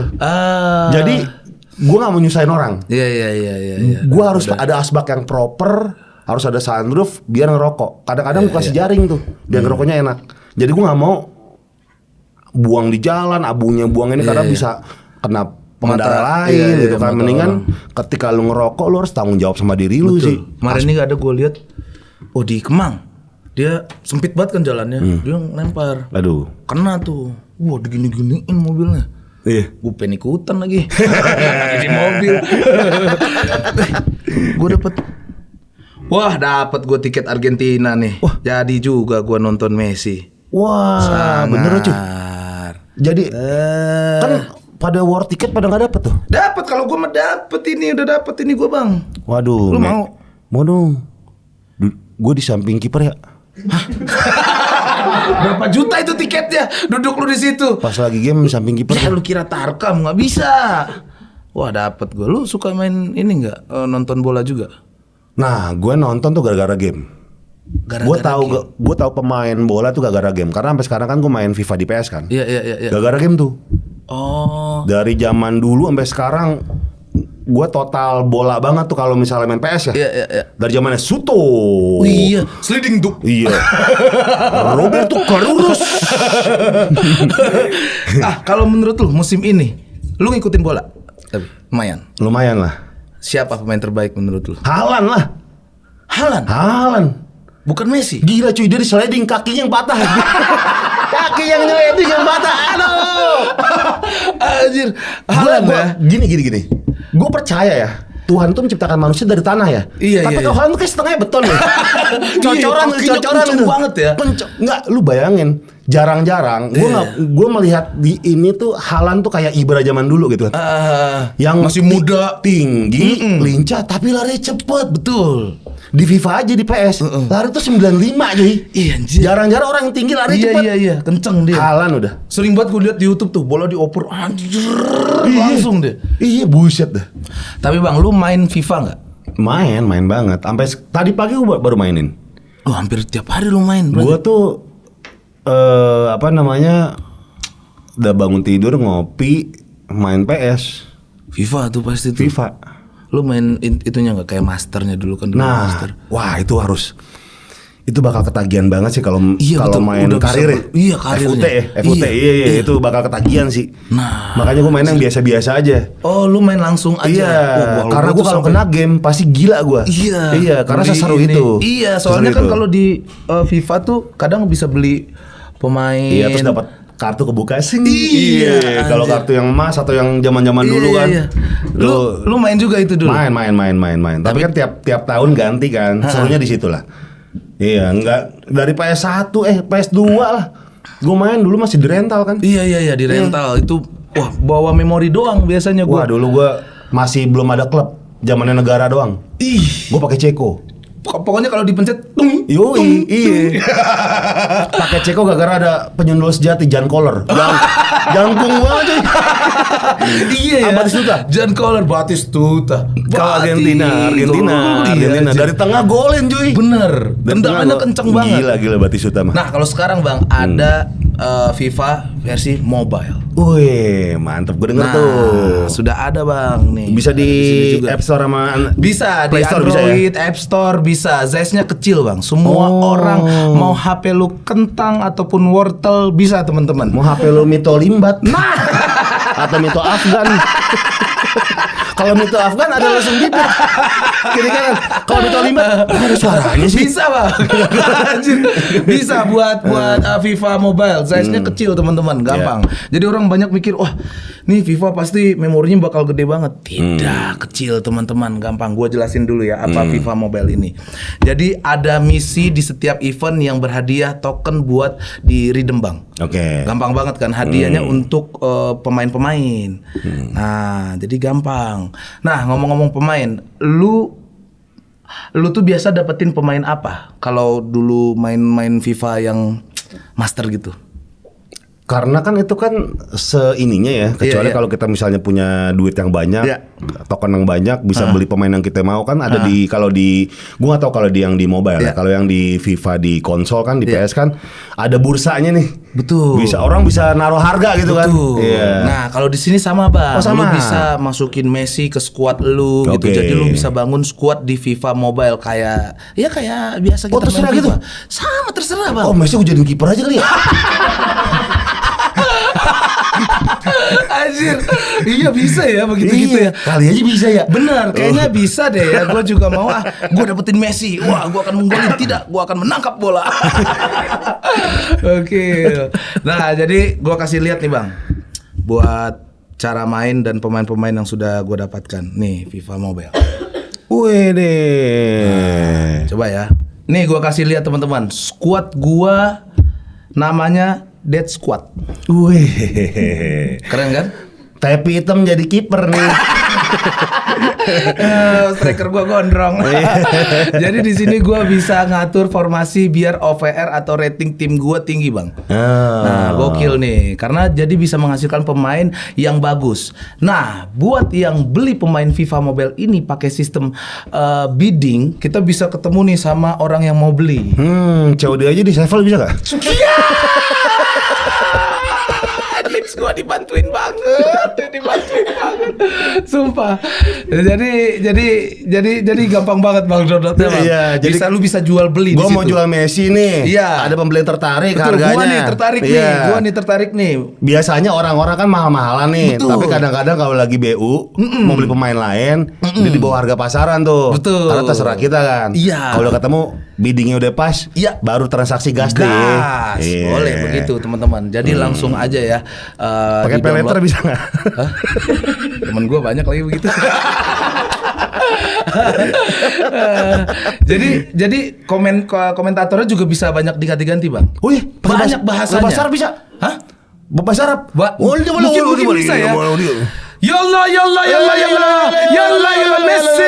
Jadi gue nggak mau nyusahin orang. Iya. Gue harus ada asbak yang proper, harus ada sunroof biar ngerokok. Kadang-kadang gue kasih jaring tuh biar ngerokoknya enak. Jadi gue nggak mau buang di jalan, abunya buang ini karena bisa kena pengendara lain gitu kan. Mendingan ketika lu ngerokok lu harus tanggung jawab sama diri lu sih. Kemarin ini ada gue lihat di Kemang. Dia sempit banget kan jalannya. Dia ngelempar. Aduh. Kena tuh. Wah, digini-giniin mobilnya. Iya. Gue pengen ikutan lagi. Di mobil. Gue dapet gue tiket Argentina nih. Jadi juga gue nonton Messi. Wah, bener cuy. Jadi kan pada war tiket pada nggak dapet tuh? Dapat kalau gue mah dapet ini gue bang. Waduh. Lu mau dong? Gue di samping kiper ya. Berapa juta itu tiketnya? Duduk lu di situ. Pas lagi game di samping kiper. Ya lu kira tarkam nggak bisa? Wah dapet gue. Lu suka main ini nggak? Nonton bola juga? Nah, gue nonton tuh gara-gara game. Gue tahu pemain bola tuh gara-gara game. Karena sampai sekarang kan gue main FIFA di PS kan. Iya. Gara-gara game tuh. Oh. Dari zaman dulu sampai sekarang gue total bola banget tuh kalau misalnya main PS ya. Iya. Dari zamannya Suto. Iya. Sliding tuh. Iya. Roberto Carlos. Kalau menurut lu musim ini, lu ngikutin bola? Tapi lumayan lah. Siapa pemain terbaik menurut lu? Haaland lah. Haaland. Bukan Messi. Gila cuy, dia di sliding kakinya yang patah. Kaki yang sliding yang patah. Aduh. Anjir. Haaland ya. Gini. Gue percaya ya, Tuhan tuh menciptakan manusia dari tanah ya. Tapi kalau Haaland tuh kayak setengahnya beton nih. Cocoran itu. Banget ya. Enggak, lu bayangin. Jarang-jarang gue melihat di ini tuh Haaland tuh kayak Ibra zaman dulu gitu kan. Yang masih muda, tinggi, lincah tapi lari cepet. Betul. Di FIFA aja di PS lari tuh 95 cuy. Iya anjir. Jarang-jarang orang yang tinggi lari cepet. Iya, kenceng dia. Haaland udah. Sering banget gue lihat di YouTube tuh bola dioper anjir. Langsung deh. Iya buset dah. Tapi bang, lu main FIFA nggak? Main banget. Sampai tadi pagi gue baru mainin. Lu hampir tiap hari lu main. Gue tuh udah bangun tidur ngopi main PS. FIFA tuh pasti tuh. FIFA. Lu main itunya nggak kayak masternya dulu kan? Master. Wah itu harus. Itu bakal ketagihan banget sih kalau main karir. Iya karirnya. FUT iya. Itu bakal ketagihan sih. Nah, makanya gue main yang biasa-biasa aja. Oh, lu main langsung aja. Iya. Karena gue kalau kena game pasti gila gue. Iya. Karena seseru itu. Iya. Soalnya kan kalau di FIFA tuh kadang bisa beli pemain. Iya. Terus dapat kartu kebuka sih. Iya. Kalau kartu yang emas atau yang zaman-zaman dulu kan. Iya. Lu main juga itu dulu. Main. Tapi kan tiap tahun ganti kan. Serunya di situ lah. Iya, enggak dari PS1 PS2 lah. Gue main dulu masih di rental kan. Iya di rental. Itu bawa memori doang biasanya gue. Wah, dulu gue masih belum ada klub. Zamannya negara doang. Gue pakai Ceko. pokoknya kalau dipencet tung. Yoi, iya. Pakai Ceko gara-gara ada penyundul sejati Jan Koller. Jangkung banget cuy. Iya ya. Batistuta. Jan Koller, Batistuta. Kalau Argentina. Iya, Dari tengah golin cuy. Bener. Tendangannya kenceng banget. Gila Batistuta mah. Nah, kalau sekarang Bang ada FIFA versi mobile. Wih, mantep gue denger tuh. Sudah ada Bang nih. Bisa di juga. App Store sama Bisa Play di Store Android, bisa ya? App Store bisa. Size-nya kecil Bang. Semua orang mau HP lu kentang ataupun wortel bisa teman-teman. Mau HP lu Mito Limbat. Nah, atau Mito Afgan. Kalau Mito Afgan ada langsung gitu. Kiri kanan. Kalau Mito Limbat ada suaranya sih. bisa Bang. Bisa buat FIFA Mobile. Size-nya kecil teman-teman, gampang. Jadi orang banyak mikir, wah, nih FIFA pasti memorinya bakal gede banget. Tidak, kecil teman-teman, gampang. Gua jelasin dulu ya apa FIFA Mobile ini. Jadi ada misi di setiap event yang berhadiah token buat di Redeem Bank. Oke. Gampang banget kan hadiahnya untuk pemain-pemain. Nah, jadi gampang. Nah, ngomong-ngomong pemain, lu tuh biasa dapetin pemain apa? Kalau dulu main-main FIFA yang master gitu. Karena kan itu kan seininya ya, kecuali kalau kita misalnya punya duit yang banyak, token yang banyak, bisa beli pemain yang kita mau kan ada di kalau di gua nggak tahu kalau di yang di mobile, kalau yang di FIFA di konsol kan di PS kan ada bursanya nih. Betul. Orang bisa naruh harga gitu kan. Nah, kalau di sini sama Bang. Oh, sama. Lu bisa masukin Messi ke squad lu gitu. Jadi lu bisa bangun squad di FIFA Mobile kayak biasa kita terserah main gitu. FIFA. Sama terserah Bang. Oh, Messi gue jadi kiper aja kali ya. Anjir. Iya bisa ya begitu gitu ya. Kali aja bisa ya. Benar, kayaknya bisa deh ya. Gue juga mau gue dapetin Messi. Wah, gue akan menggolin. Tidak, gue akan menangkap bola. Oke. Nah, jadi gue kasih lihat nih Bang, buat cara main dan pemain-pemain yang sudah gue dapatkan. Nih FIFA Mobile. Wih deh. Coba ya. Nih gue kasih lihat teman-teman. Squad gue namanya Dead Squad. Wih. Keren kan? Tepi hitam jadi kiper nih. Striker gua gondrong. Jadi di sini gua bisa ngatur formasi biar OVR atau rating tim gua tinggi, Bang. Nah, gokil nih. Karena jadi bisa menghasilkan pemain yang bagus. Nah, buat yang beli pemain FIFA Mobile ini pakai sistem bidding, kita bisa ketemu nih sama orang yang mau beli. COD aja di Sevel bisa gak? Gua dibantuin banget, sumpah. Jadi gampang banget Bang downloadnya Bang. Iya, jadi lu bisa jual beli. Gua mau jual Messi nih. Iya. Ada pembeli yang tertarik. Betul, harganya. Gua nih tertarik nih. Biasanya orang-orang kan mahal-mahalan nih. Betul. Tapi kadang-kadang kalau lagi BU mau beli pemain lain, dia di bawah harga pasaran tuh. Betul. Karena terserah kita kan. Iya. Kalau ketemu biddingnya udah pas, baru transaksi gas deh. Boleh begitu teman-teman. Jadi langsung aja ya. Pakai peleter bisa nggak? Temen gue banyak lagi begitu. jadi komentatornya juga bisa banyak diganti-ganti Bang. Oh iya, banyak bahasanya. Bahasa Arab bisa? Hah? Bahasa Arab? Mungkin bisa ya. Yalla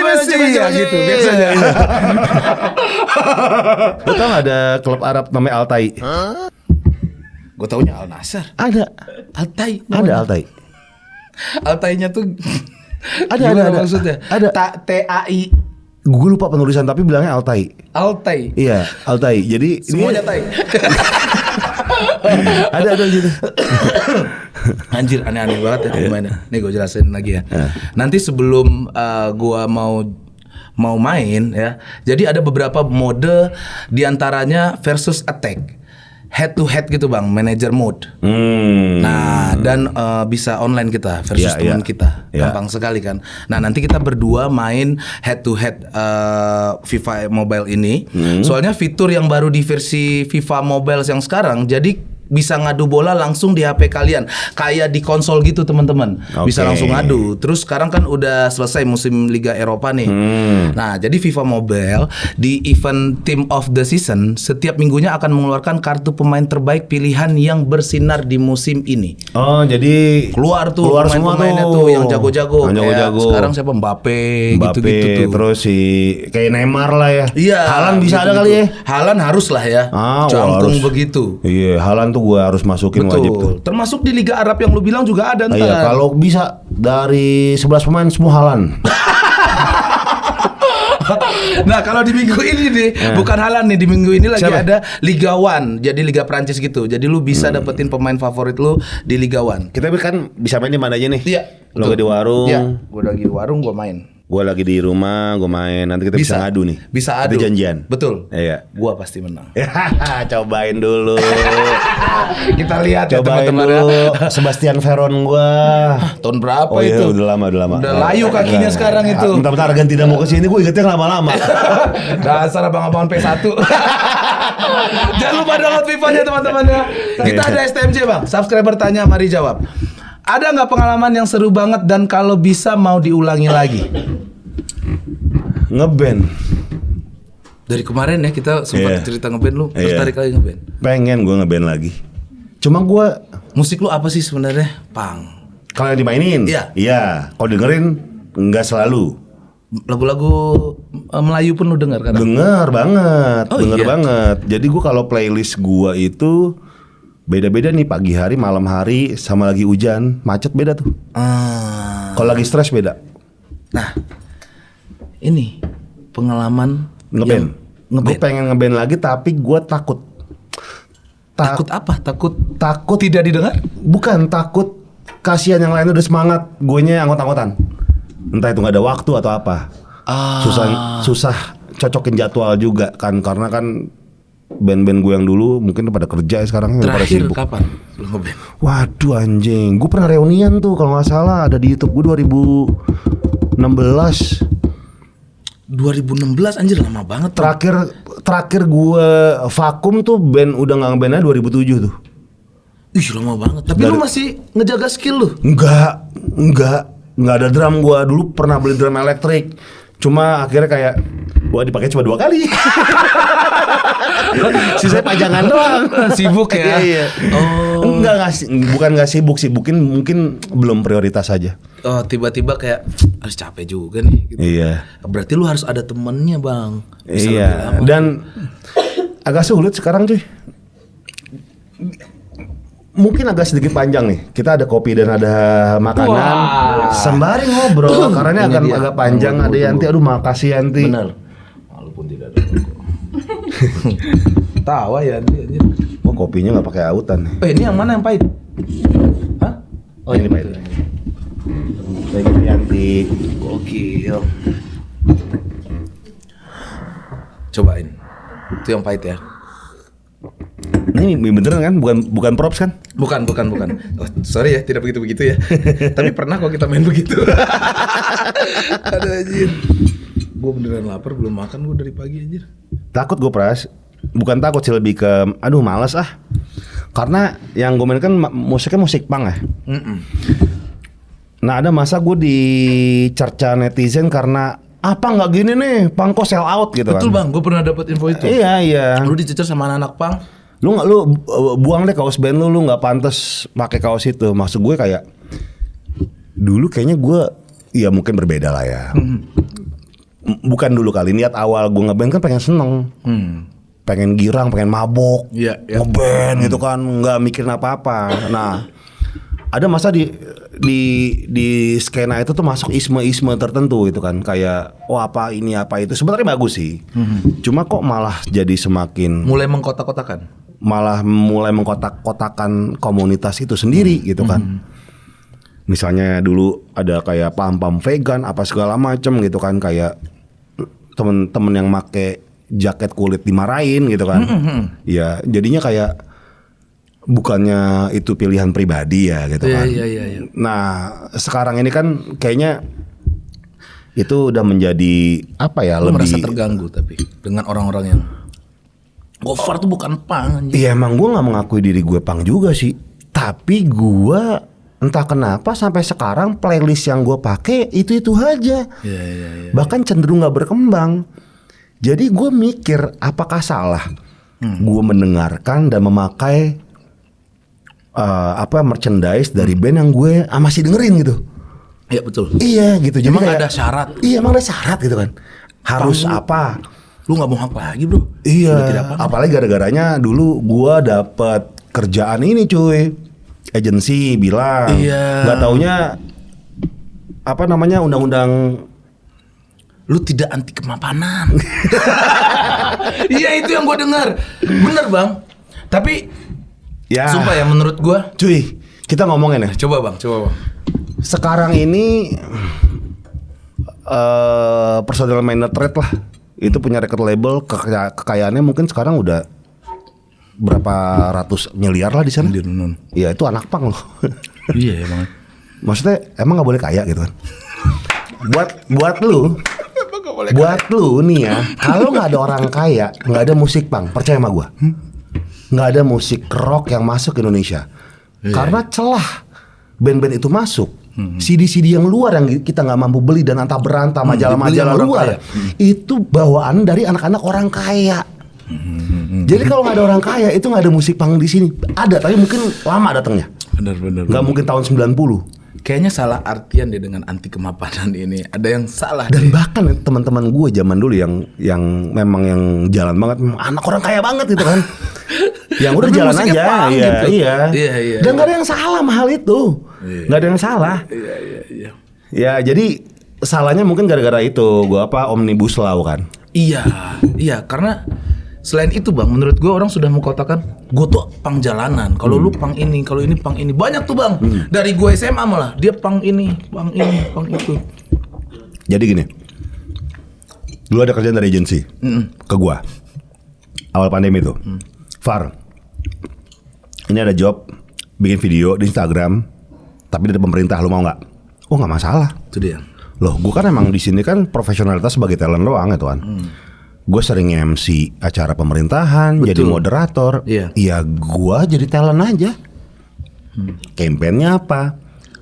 Messi ya gitu biasanya. Lo tau gak ada klub Arab namanya Altai? Gue taunya Al Nassr. Ada Altai. Ada Altai. Altainya tuh ada maksudnya. Ada TAI. Gue lupa penulisan tapi bilangnya Altai. Altai. Iya, Altai. Jadi semuanya Tai. ada gitu. Anjir aneh-aneh banget ya gimana. Nih gue jelasin lagi ya. Nanti sebelum gue mau main ya. Jadi ada beberapa mode diantaranya versus attack. Head to head gitu Bang, manager mode. Nah, dan bisa online kita versus teman kita. Gampang sekali kan. Nah, nanti kita berdua main head to head FIFA Mobile ini. Soalnya fitur yang baru di versi FIFA Mobile yang sekarang, jadi bisa ngadu bola langsung di HP kalian, kayak di konsol gitu teman-teman. Bisa langsung ngadu. Terus sekarang kan udah selesai musim Liga Eropa nih. Nah, jadi FIFA Mobile di event Team of the Season setiap minggunya akan mengeluarkan kartu pemain terbaik pilihan yang bersinar di musim ini. Oh, jadi keluar semua pemainnya tuh yang jago-jago. Sekarang siapa Mbappe gitu-gitu tuh. Terus si kayak Neymar lah ya. Iya. Haaland bisa ada kali ya. Haaland harus lah ya. Cangkung begitu. Iya, Haaland tuh gue harus masukin. Betul. Wajib tuh. Termasuk di Liga Arab yang lu bilang juga ada ntar. Iya, kalau bisa dari 11 pemain semua Haaland. Nah, kalau di minggu ini nih bukan Haaland nih, di minggu ini lagi ada Liga One. Jadi Liga Prancis gitu. Jadi lu bisa dapetin pemain favorit lu di Liga One. Kita kan bisa main di mana aja nih? Iya. Lu di warung. Iya, gua lagi di warung, gua main. Gue lagi di rumah, gue main. Nanti kita bisa ngadu nih. Bisa adu. Kita janjian. Betul. Iya. Gua pasti menang. Cobain dulu. Kita lihat cobain ya teman-teman dulu. Sebastian Veron gua. Tahun berapa itu? Iya, udah lama. Udah layu kakinya sekarang itu. Bentar Argentina mau kesini, gue ingetnya lama-lama. Dasar abang-abangan P1. Jangan lupa download FIFA-nya teman-teman ya. Kita ada STMJ bang. Subscriber tanya, mari jawab. Ada nggak pengalaman yang seru banget dan kalau bisa mau diulangi lagi? Ngeband. Dari kemarin ya kita sempat cerita ngeband, lu tertarik lagi ngeband? Pengen gue ngeband lagi. Cuma gue musik lu apa sih sebenarnya? Punk. Kalau yang dimainin? Iya. Kalau dengerin nggak selalu. Lagu-lagu Melayu pun lu dengar kan? Denger banget, iya? banget. Jadi gue kalau playlist gue itu beda-beda nih, pagi hari, malam hari, sama lagi hujan, macet beda tuh. Kalau lagi stres beda. Nah, ini pengalaman ngeband. Gue pengen ngeband lagi tapi gue takut. Takut apa? Takut tidak didengar? Bukan, takut kasihan yang lain udah semangat, guenya anggot-anggotan. Entah itu nggak ada waktu atau apa. Susah cocokin jadwal juga kan, karena kan band-band gue yang dulu mungkin pada kerja ya sekarang. Terakhir kapan lu ngeband? Waduh anjing, gue pernah reunian tuh kalau nggak salah, ada di YouTube gue 2016. 2016 anjir, lama banget. Terakhir gue vakum tuh band udah nggak ngebandnya 2007 tuh. Ih lama banget. Tapi lu masih ngejaga skill lu? Enggak ada drum. Gue dulu pernah beli drum elektrik, cuma akhirnya kayak gua dipakai cuma 2 kali. Sisanya pajangan doang. Sibuk ya? Iya. Oh. Bukan nggak sibuk, mungkin belum prioritas aja. Oh, tiba-tiba kayak harus capek juga nih gitu. Iya. Berarti lu harus ada temennya bang. Bisa iya. Dan agak sulit sekarang cuy. Mungkin agak sedikit panjang nih. Kita ada kopi dan ada makanan. Sembari ngobrol karena ini agak panjang. Ada Yanti, aduh makasih Yanti. Bener. Walaupun tidak ada rokok. Tawa Yanti aja. Oh kopinya nggak pakai autan. Ini yang mana yang pahit? Hah? Oh ini pahit. Thank you Yanti. Gokil. Cobain. Itu yang pahit ya. Ini beneran kan? Bukan props kan? Bukan. Oh, sorry ya, tidak begitu ya. Tapi pernah kok kita main begitu. Aduh anjir. Gue beneran lapar, belum makan gue dari pagi anjir. Takut gue Pras. Bukan takut sih, lebih ke aduh malas ah. Karena yang gue main kan musiknya musik punk ya. Nah ada masa gue dicerca netizen karena apa nggak gini nih, punk kok sell out gitu. Betul kan. Bang, gue pernah dapat info itu. Iya. Lu dicecer sama anak punk. Lu buang deh kaos band lu nggak pantas pakai kaos itu. Maksud gue kayak dulu kayaknya gue ya mungkin berbeda lah ya. Bukan dulu kali, niat awal gue ngeband kan pengen seneng, pengen girang, pengen mabok, ngeband gitu kan, nggak mikirin apa-apa. Nah ada masa di skena itu tuh masuk isme tertentu itu kan, kayak apa ini apa itu, sebenarnya bagus sih. Cuma kok malah jadi semakin mulai mengkotak-kotakan. Malah mulai mengkotak-kotakan komunitas itu sendiri gitu kan. Misalnya dulu ada kayak pam-pam vegan apa segala macem gitu kan, kayak temen-temen yang make jaket kulit dimarahin gitu kan. Ya jadinya kayak bukannya itu pilihan pribadi ya gitu kan. Iya. Nah sekarang ini kan kayaknya itu udah menjadi apa ya, lu lebih merasa terganggu tapi dengan orang-orang yang Gofar tuh bukan punk anjing. Iya emang gue gak mengakui diri gue punk juga sih. Tapi gue entah kenapa sampai sekarang playlist yang gue pakai itu aja. Iya. Bahkan cenderung gak berkembang. Jadi gue mikir apakah salah gue mendengarkan dan memakai merchandise dari band yang gue masih dengerin gitu. Iya betul. Iya gitu. Jadi Emang kayak, ada syarat. Iya emang ada syarat gitu kan. Harus apa? Lu nggak mau hak lagi bro? Iya. Apalagi gara-garanya dulu gue dapet kerjaan ini cuy. Agensi bilang. Iya. Gak taunya undang-undang. Lu tidak anti kemapanan. Iya itu yang gue dengar. Bener bang. Tapi Ya. sumpah ya menurut gue. Cuy, kita ngomongin ya. Coba bang. Sekarang ini personal minor threat lah. Itu punya record label, kekayaannya mungkin sekarang udah berapa ratus miliar lah di sana. Iya itu anak pang loh. Iya bang. Maksudnya emang nggak boleh kaya gitu kan? buat lu nih ya, kalau nggak ada orang kaya, nggak ada musik pang. Percaya sama gua, nggak ada musik rock yang masuk ke Indonesia. Karena celah band-band itu masuk. CD-CD yang luar yang kita nggak mampu beli dan antah berantah majalah-majalah luar itu bawaan dari anak-anak orang kaya. Jadi kalau nggak ada orang kaya itu nggak ada musik punk di sini. Ada tapi mungkin lama datangnya. Bener. Nggak mungkin tahun 90. Kayaknya salah artian deh dengan anti kemapanan ini. Ada yang salah. Dan bahkan teman-teman gue zaman dulu yang memang yang jalan banget, memang anak orang kaya banget gitu kan. Yang udah jalan aja, iya. Dan nggak ada yang salah sama hal itu, nggak ada yang salah. Iya. Ya jadi salahnya mungkin gara-gara itu gue Omnibus Law kan. Iya karena selain itu bang, menurut gue orang sudah mengkotakan gue tuh pang jalanan. Kalau lu pang ini, kalau ini pang ini, banyak tuh bang. Dari gue SMA malah dia pang ini, pang itu. Jadi gini, dulu ada kerjaan dari agensi ke gue awal pandemi tuh. Far, ini ada job bikin video di Instagram, tapi dari pemerintah, lu mau nggak? Oh nggak masalah. Itu dia. Loh, gue kan emang di sini kan profesionalitas sebagai talent doang ya tuan. Gue sering MC acara pemerintahan, jadi moderator. Iya, gue jadi talent aja. Campaign-nya apa?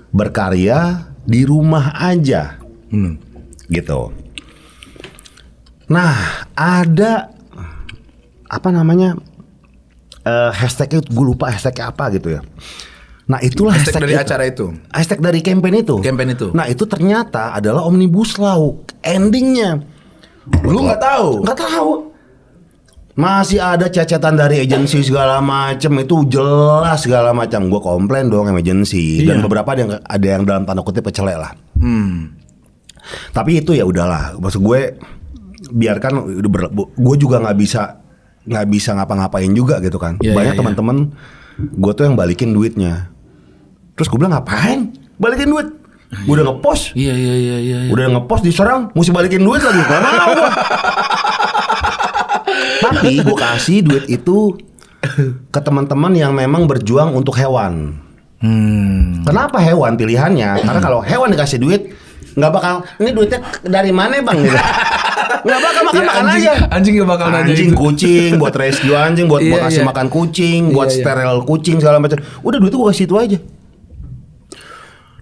Berkarya di rumah aja, gitu. Nah, ada hashtagnya gue lupa hashtagnya apa gitu ya. Nah itulah hashtag dari acara itu. Hashtag dari campaign itu. Nah itu ternyata adalah Omnibus Law. Endingnya lu nggak tahu? Nggak tahu. Masih ada cecetan dari agensi segala macam, itu jelas segala macam. Gue komplain dong sama agensi. Dan beberapa ada yang dalam tanda kutip pecelek lah. Tapi itu ya udahlah. Maksud gue biarkan. Gue juga nggak bisa ngapa-ngapain juga gitu kan. Banyak teman-teman gue tuh yang balikin duitnya. Terus gue bilang ngapain? Balikin duit. Gue udah ngepost. Iya. Udah ngepost diserang, mesti balikin duit lagi. Gak mau gue. Tapi gue kasih duit itu ke teman-teman yang memang berjuang untuk hewan. Kenapa hewan pilihannya? Karena kalau hewan dikasih duit, nggak bakal. Ini duitnya dari mana bang? Gitu. Nggak bakal makan aja. Anjing nggak bakal nanya. Anjing, kucing, buat rescue anjing, buat kasih makan kucing, buat steril kucing segala macam. Udah duit itu gue kasih itu aja.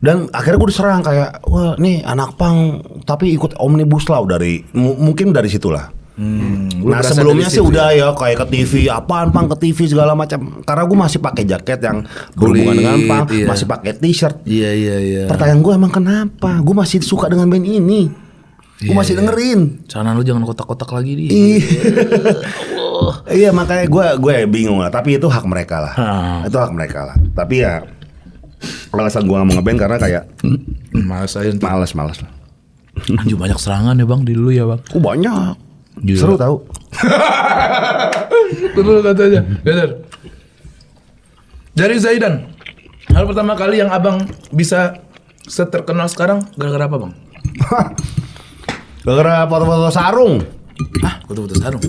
Dan akhirnya gue diserang kayak, wah nih anak pang tapi ikut Omnibus Law mungkin dari situlah. Nah sebelumnya sih udah ya kayak ke TV, apaan pang ke TV segala macam. Karena gue masih pakai jaket yang berhubungan dengan pang, masih pakai t-shirt. Iya. Pertanyaan gue emang kenapa? Gue masih suka dengan band ini. Gue masih dengerin. Celana lu jangan kotak-kotak lagi dia. Iya makanya gue bingung lah. Tapi itu hak mereka lah. Itu hak mereka lah. Tapi ya alasan gue gak mau ngeband karena kayak Males lah. Anjir banyak serangan ya bang di dulu ya bang. Banyak. Gila. Seru tau. Betul katanya. Bener. Dari Zaidan, hal pertama kali yang abang bisa seterkenal sekarang gara-gara apa bang? Gara-gara foto-foto sarung. Foto-foto sarung.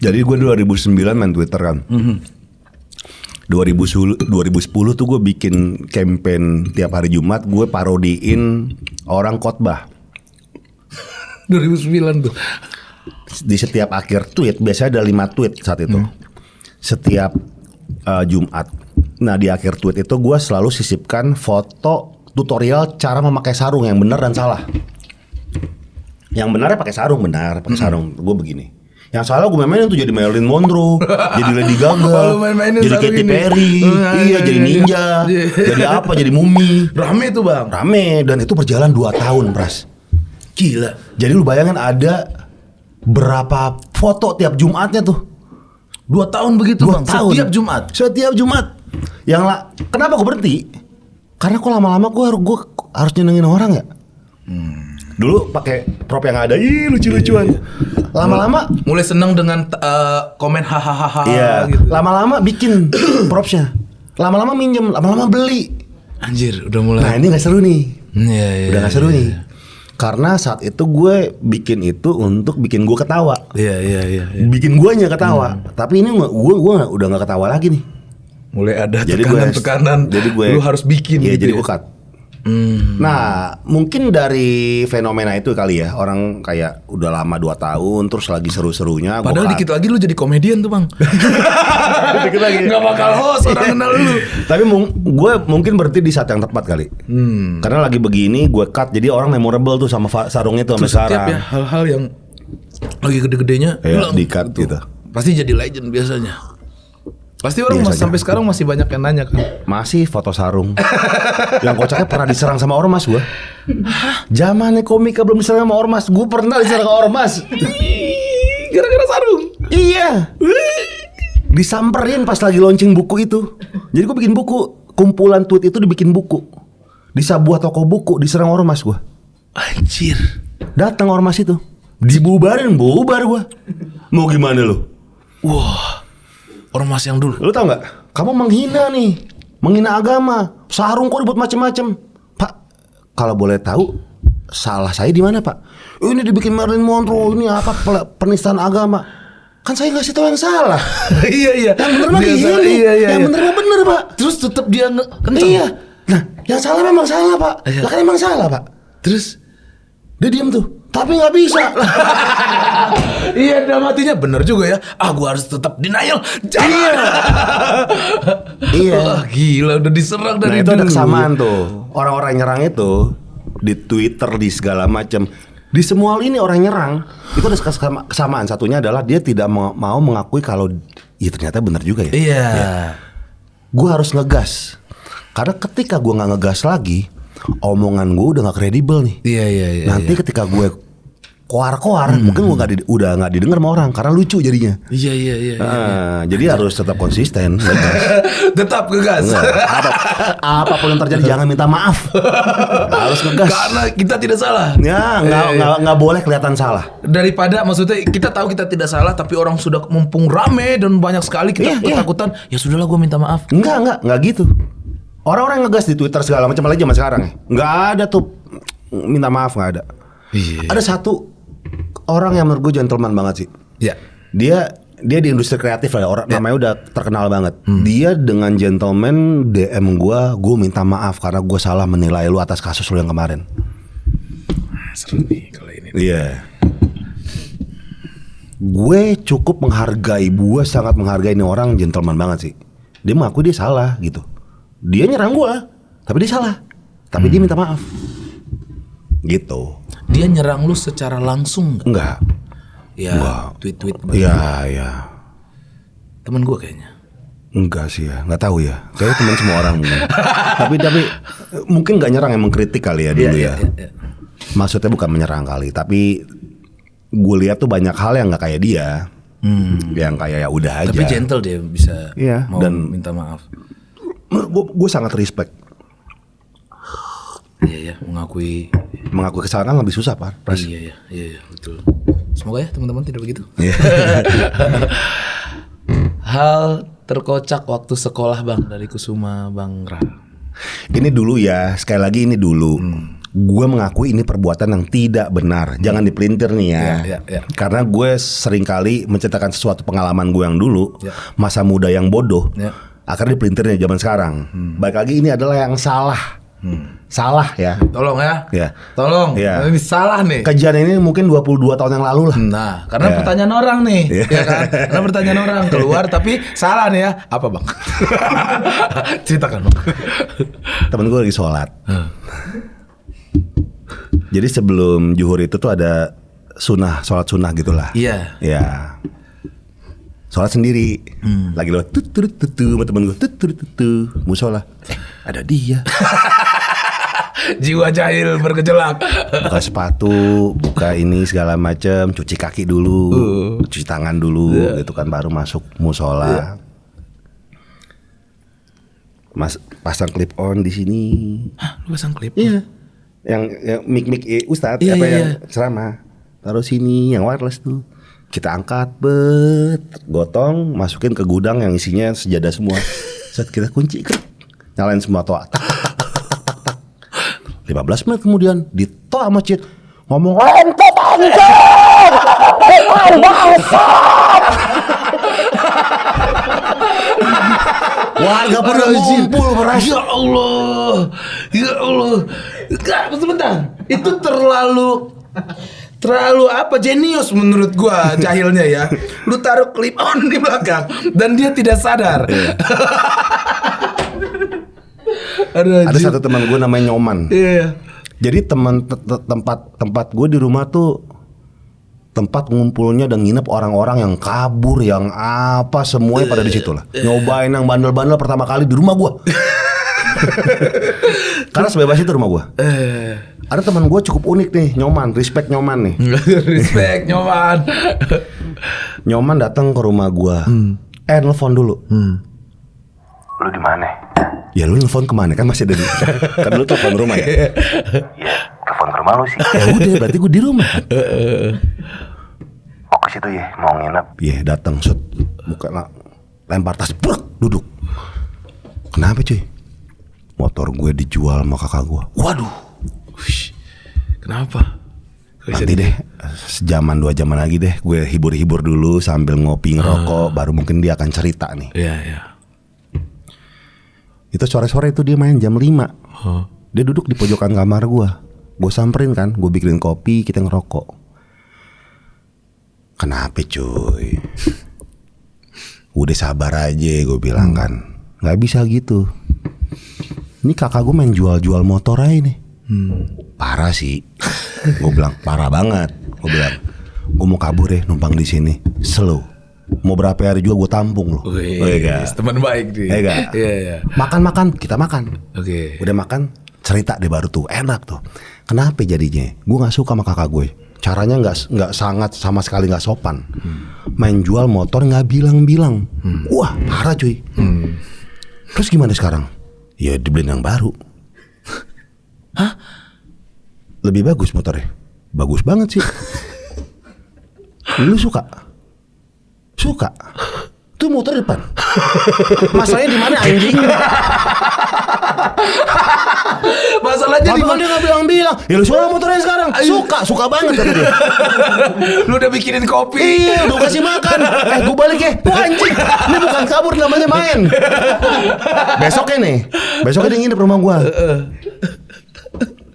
Jadi gue 2009 main Twitter kan. 2010 tuh gue bikin campaign tiap hari Jumat, gue parodiin orang khotbah. 2009 tuh. di setiap akhir tweet biasanya ada 5 tweet saat itu. Setiap Jumat. Nah di akhir tweet itu gue selalu sisipkan foto tutorial cara memakai sarung yang benar dan salah. Yang benarnya pakai sarung, pakai sarung. Gue begini. Yang salah gue mainin tuh jadi Marilyn Monroe, jadi Lady Gaga, jadi Katy Perry, jadi ninja, jadi apa, jadi mumi. Rame tuh bang. Rame, dan itu berjalan 2 tahun, Pras. Gila. Jadi lu bayangin ada berapa foto tiap Jumatnya tuh. 2 tahun begitu 2 bang. tahun. Setiap Jumat. Kenapa gue berhenti? Karena kok lama-lama gue harus nyenengin orang ya. Dulu pakai prop yang ada, lucu-lucuan. Lama-lama mulai seneng dengan komen hahaha. Iya. Gitu. Lama-lama bikin propsnya. Lama-lama minjem, lama-lama beli. Anjir, udah mulai. Nah ini nggak seru nih. Udah nggak seru nih. Iya. Karena saat itu gue bikin itu untuk bikin gue ketawa. Iya. Bikin guanya ketawa. Tapi ini gue udah nggak ketawa lagi nih. Mulai ada Jadi tekanan. Jadi gue lu harus bikin. Iya, gitu jadi ya? gue cut. Nah mungkin dari fenomena itu kali ya, orang kayak udah lama 2 tahun terus lagi seru-serunya. Padahal dikit lagi lu jadi komedian tuh bang. Dikit lagi nggak bakal host, orang kenal lu. Tapi gue mungkin berhenti di saat yang tepat kali. Karena lagi begini gue cut, jadi orang memorable tuh sama sarungnya tuh sampai sekarang. Setiap ya hal-hal yang lagi gede-gedenya di cut gitu. Pasti jadi legend biasanya. Pasti orang sampai sekarang masih banyak yang nanya kan. Masih foto sarung. Yang kocaknya pernah diserang sama ormas gue. Zamannya komika belum diserang sama ormas, gue pernah diserang sama ormas. Gara-gara sarung. Iya. Disamperin pas lagi launching buku itu. Jadi gue bikin buku, kumpulan tweet itu dibikin buku. Di sebuah toko buku diserang ormas gue. Anjir. Datang ormas itu, dibubarin, bubar gue. Mau gimana lu? Wah. Ormas yang dulu. Lu tau gak? Kamu menghina nih, menghina agama. Sarung kok dibuat macem-macem. Pak, kalau boleh tahu salah saya di mana Pak? Ini dibikin Marilyn Monroe, ini apa penistaan agama? Kan saya ngasih tahu yang salah. Iya. Yang bener mah gini. Yang bener mah bener Pak. Terus tetap dia kenceng. Iya. Nah, yang salah memang salah Pak. Lah kan emang salah Pak. Terus dia diem tuh. Tapi nggak bisa. Iya, dalam hatinya bener juga ya. Gua harus tetap denial. Iya. Wah, gila udah diserang dari itu dulu. ada kesamaan tuh. Orang-orang nyerang itu di Twitter, di segala macam. Di semua ini orang nyerang itu ada kesamaan. Satunya adalah dia tidak mau mengakui kalau ya ternyata bener juga ya. Iya. Gue harus ngegas. Karena ketika gue nggak ngegas lagi, omongan gue udah nggak kredibel nih. Iya. Nanti ketika gue koar-koar, mungkin gue udah nggak didengar sama orang karena lucu jadinya. Iya. Jadi harus tetap konsisten. Tetap ngegas. Apapun yang terjadi jangan minta maaf. Harus ngegas. Karena kita tidak salah. Ya, nggak boleh kelihatan salah. Daripada maksudnya kita tahu kita tidak salah, tapi orang sudah mumpung rame dan banyak sekali kita ketakutan. Ya sudahlah, gue minta maaf. Enggak gitu. Orang-orang ngegas di Twitter segala macam lagi zaman sekarang ya. Nggak ada tuh minta maaf, nggak ada. Iya. Ada satu orang yang menurut gue gentleman banget sih. Iya. Dia di industri kreatif lah ya, orang namanya udah terkenal banget. Dia dengan gentleman DM gue minta maaf karena gue salah menilai lu atas kasus lu yang kemarin. Seru nih kalau ini. Iya. Gue cukup menghargai, gue sangat menghargai ini orang, gentleman banget sih. Dia mengakui dia salah gitu. Dia nyerang gue, tapi dia salah. Tapi dia minta maaf. Gitu. Dia nyerang lu secara langsung gak? Enggak. Ya, tweet-tweet. Iya. Temen gue kayaknya. Enggak sih ya, nggak tahu ya. Kayaknya teman semua orang mungkin. tapi mungkin nggak nyerang, emang kritik kali ya dulu ya. Maksudnya bukan menyerang kali, tapi gue lihat tuh banyak hal yang nggak kayak dia. Yang kayak ya udah aja. Tapi gentle dia bisa mau dan minta maaf. Gue sangat respect. Iya, mengakui kesalahan lebih susah Pak. Iya, betul. Semoga ya teman-teman tidak begitu. Hal terkocak waktu sekolah Bang dari Kusuma Bang Ra. Ini dulu ya, sekali lagi ini dulu. Gue mengakui ini perbuatan yang tidak benar. Jangan dipelintir nih ya. Karena gue seringkali menceritakan sesuatu pengalaman gue yang dulu, masa muda yang bodoh. Akhirnya dipelintirnya zaman sekarang. Balik lagi ini adalah yang salah. salah ya. Tolong ya. Ya. Tolong. Ya. Ini salah nih. Kejadian ini mungkin 22 tahun yang lalu lah. Nah, karena pertanyaan orang nih, ya kan? Karena pertanyaan orang keluar tapi salah nih ya. Apa bang? Ceritakan bang. Temen gue lagi sholat. Jadi sebelum zuhur itu tuh ada sholat sunnah gitulah. Iya. Ya. Sholat sendiri. Lagi lewat tutu sama temen gue tutu musola. Ada dia. Jiwa jahil bergejolak. Buka sepatu, buka ini segala macam, cuci kaki dulu, cuci tangan dulu, gitu kan baru masuk musola. Mas pasang clip on di sini. Hah, lu pasang klip? Iya. Yang mic Ustadz yang ceramah. Taruh sini yang wireless tuh. Kita angkat, gotong, masukin ke gudang yang isinya sejadah semua. Saat kita kunci, nyalain semua toa. 15 menit kemudian di toa masjid ngomong entot anjing, bangsat. Warga pada ngumpul beras. Ya Allah, ya Allah. Enggak, sebentar. Itu terlalu apa jenius menurut gua jahilnya ya. Lu taruh clip on di belakang dan dia tidak sadar. Ada satu teman gue namanya Nyoman. Iya. Jadi tempat gue di rumah tuh tempat ngumpulnya dan nginep orang-orang yang kabur, yang apa semuanya pada di situ lah. Nyobain yang bandel-bandel pertama kali di rumah gue. Karena sebebas itu rumah gue. Ada teman gue cukup unik nih, Nyoman, respect Nyoman nih. Respect Nyoman. Nyoman datang ke rumah gue. Nelfon dulu. Lu di mana? Ya lu nelfon kemana kan masih ada di kan lu telepon rumah ya? Iya, telepon ke rumah lu sih. Ya udah, berarti gue di rumah. Mau ke situ ya, mau nginep. Iya, datang set, buka lempar tas, bruk, duduk. Kenapa cuy? Motor gue dijual sama kakak gue. Waduh. Kenapa? Nanti deh, sejaman 2 jaman lagi deh, gue hibur-hibur dulu sambil ngopi ngerokok, baru mungkin dia akan cerita nih. Iya, iya. Itu sore-sore itu dia main jam 5. Dia duduk di pojokan kamar gua. Gua samperin kan, gua bikinin kopi, kita ngerokok. Kenapa cuy? Udah sabar aja, gua bilang kan. Gak bisa gitu. Ini kakak gua main jual-jual motor aja nih. Parah sih. Gua bilang parah banget. Gua bilang, gua mau kabur ya numpang di sini. Slow. Mau berapa hari juga gue tampung loh. Teman baik dia. Iya. Makan, kita makan. Oke. Udah makan, cerita deh baru tuh, enak tuh. Kenapa jadinya? Gue nggak suka sama kakak gue. Caranya nggak sangat sama sekali nggak sopan. Main jual motor nggak bilang-bilang. Wah parah cuy. Terus gimana sekarang? Ya dibeliin yang baru. Hah? Lebih bagus motornya. Bagus banget sih. Lu suka? Suka. Tuh motor depan. Masalahnya di mana anjing? Masalahnya di mana? Dia nggak bilang-bilang. Ya lu suka motornya sekarang? Suka banget kata dia. Lu udah bikinin kopi. Iya, udah kasih makan. Gue balik ya. Wah anjing, ini bukan kabur namanya main. Besoknya dia nginep rumah gua.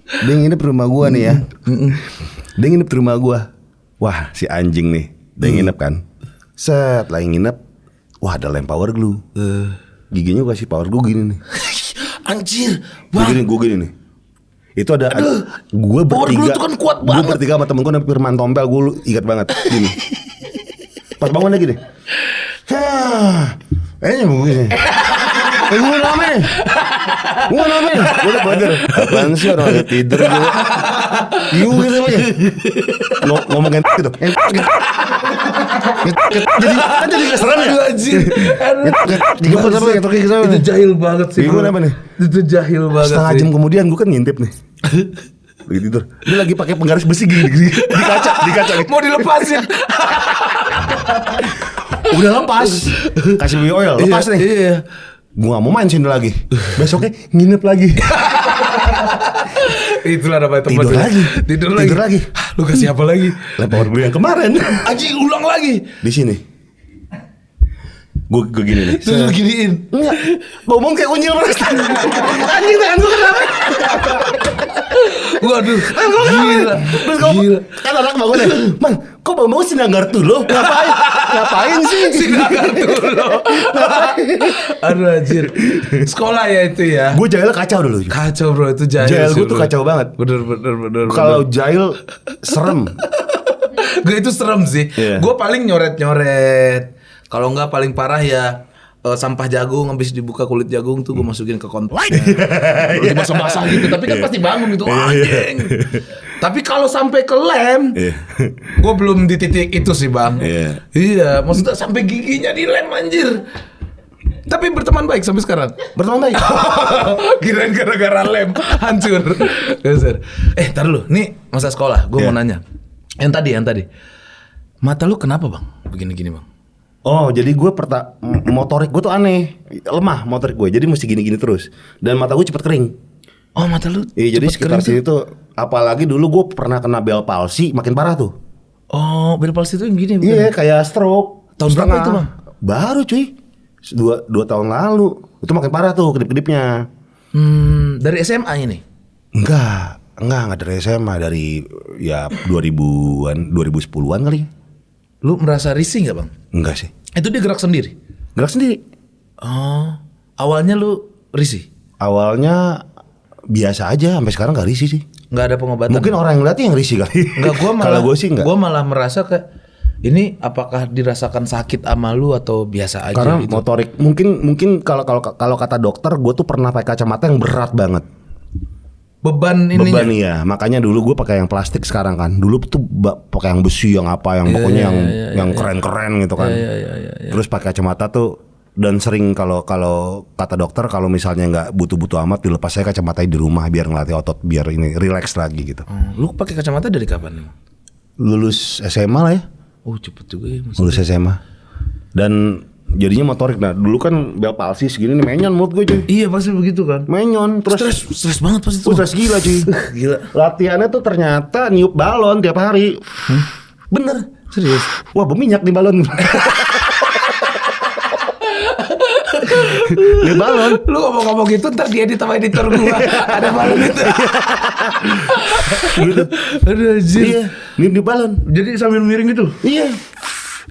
Dia nginep rumah gua nih ya. Dia nginep di rumah gua. Wah si anjing nih. Dia nginep kan. Set, lagi nginep. Wah ada lem power glue. Giginya gue kasih power glue gini nih. Anjir, gue gini nih. Itu ada gue bertiga. Itu kan kuat banget. Gue bertiga sama temen gue namanya Firman Tompel. Gue ingat banget gini. Pas bangun lagi deh. Begini. Gue namanya. Gue udah belajar. Apaan sih orang lagi tidur gitu. Gitu aja. Ngomongin gitu. Jadi keseran ya. Itu jahil banget sih. Gimana apa nih? Itu jahil banget. Setengah jam kemudian gue kan ngintip nih. Lagi tidur. Dia lagi pakai penggaris besi gini di kaca. Mau dilepasin. Udah lepas. Kasih BB oil, lepas nih. Iya. Gue gak mau main sini lagi. Besoknya nginep lagi. Itulah namanya teman. Tidur lagi. Lu kasih apa lagi? Lem power glue yang kemarin. Anjing ulang lagi. Di sini. Gue gini nih. Terus giniin. Enggak. Ngomong kayak unyil beras. Anjing tangan gue kenapa? Waduh, gila. Terus gila. Kan anak bangun ya, Man, kok bangun sinanggar tuh lo? Ngapain sih? Sinanggar tuh lo. Aduh anjir. Sekolah ya itu ya. Gue jahil kacau dulu. Kacau bro, itu jahil. Jahil gue tuh kacau banget. Bener. Kalau jahil serem. Gue itu serem sih. Yeah. Gue paling nyoret. Kalau enggak paling parah ya sampah jagung habis dibuka kulit jagung tuh gue masukin ke kontainer. Terus basah-basah gitu, tapi kan pasti bangun gitu. Anjing. Tapi kalau sampai ke lem, gue belum di titik itu sih bang. Iya, maksudnya sampai giginya di lem anjir. Tapi berteman baik sampai sekarang. Berteman baik. Kirain gara-gara lem hancur. Tar dulu, nih masa sekolah, gue mau nanya. Yang tadi. Mata lu kenapa bang? Begini-gini bang. Oh, jadi gue motorik gue tuh aneh, lemah motorik gue, jadi mesti gini-gini terus. Dan mata gue cepet kering. Oh, mata lu? Iya, jadi sekitar sini tuh, apalagi dulu gue pernah kena Bell palsy, makin parah tuh. Oh, Bell palsy itu yang gini bukan? Iya, kayak stroke. Tahun berapa itu bang? Baru cuy, 2 tahun lalu. Itu makin parah tuh kedip-kedipnya. Dari SMA ini? Enggak dari SMA, dari ya 2010-an kali. Lu merasa risih gak bang? Enggak sih. Itu dia gerak sendiri? Gerak sendiri. Oh, awalnya lu risih? Awalnya biasa aja, sampai sekarang gak risih sih. Gak ada pengobatan? Mungkin orang yang lihat yang risih kali. Enggak, kalau gue sih enggak. Gue malah merasa kayak ini apakah dirasakan sakit sama lu atau biasa aja? Karena gitu? motorik mungkin kalau kata dokter, gue tuh pernah pakai kacamata yang berat banget. Beban ininya? Beban iya, makanya dulu gue pakai yang plastik sekarang kan. Dulu tuh pakai yang besi, yang apa, yang pokoknya yang keren-keren gitu kan. Terus pakai kacamata tuh, dan sering kalau kata dokter kalau misalnya nggak butuh-butuh amat dilepas saya kacamatanya di rumah biar ngelatih otot, biar ini relax lagi gitu. Lu pakai kacamata dari kapan nih? Lulus SMA lah ya. Oh cepet juga ya. Lulus SMA. Dan jadinya motorik. Nah dulu kan Bell palsy segini nih menyon mood gue cuy. Iya pasti begitu kan. Menyon terus stres banget pasti tuh. Stres gila cuy. Gila. Latihannya tuh ternyata niup balon tiap hari. Bener serius. Wah berminyak di balon. Niup balon. Lu ngomong-ngomong gitu ntar diedit sama editor gua. Ada balon itu. Aduh anjir. Iya, niup balon. Jadi sambil miring gitu. Iya.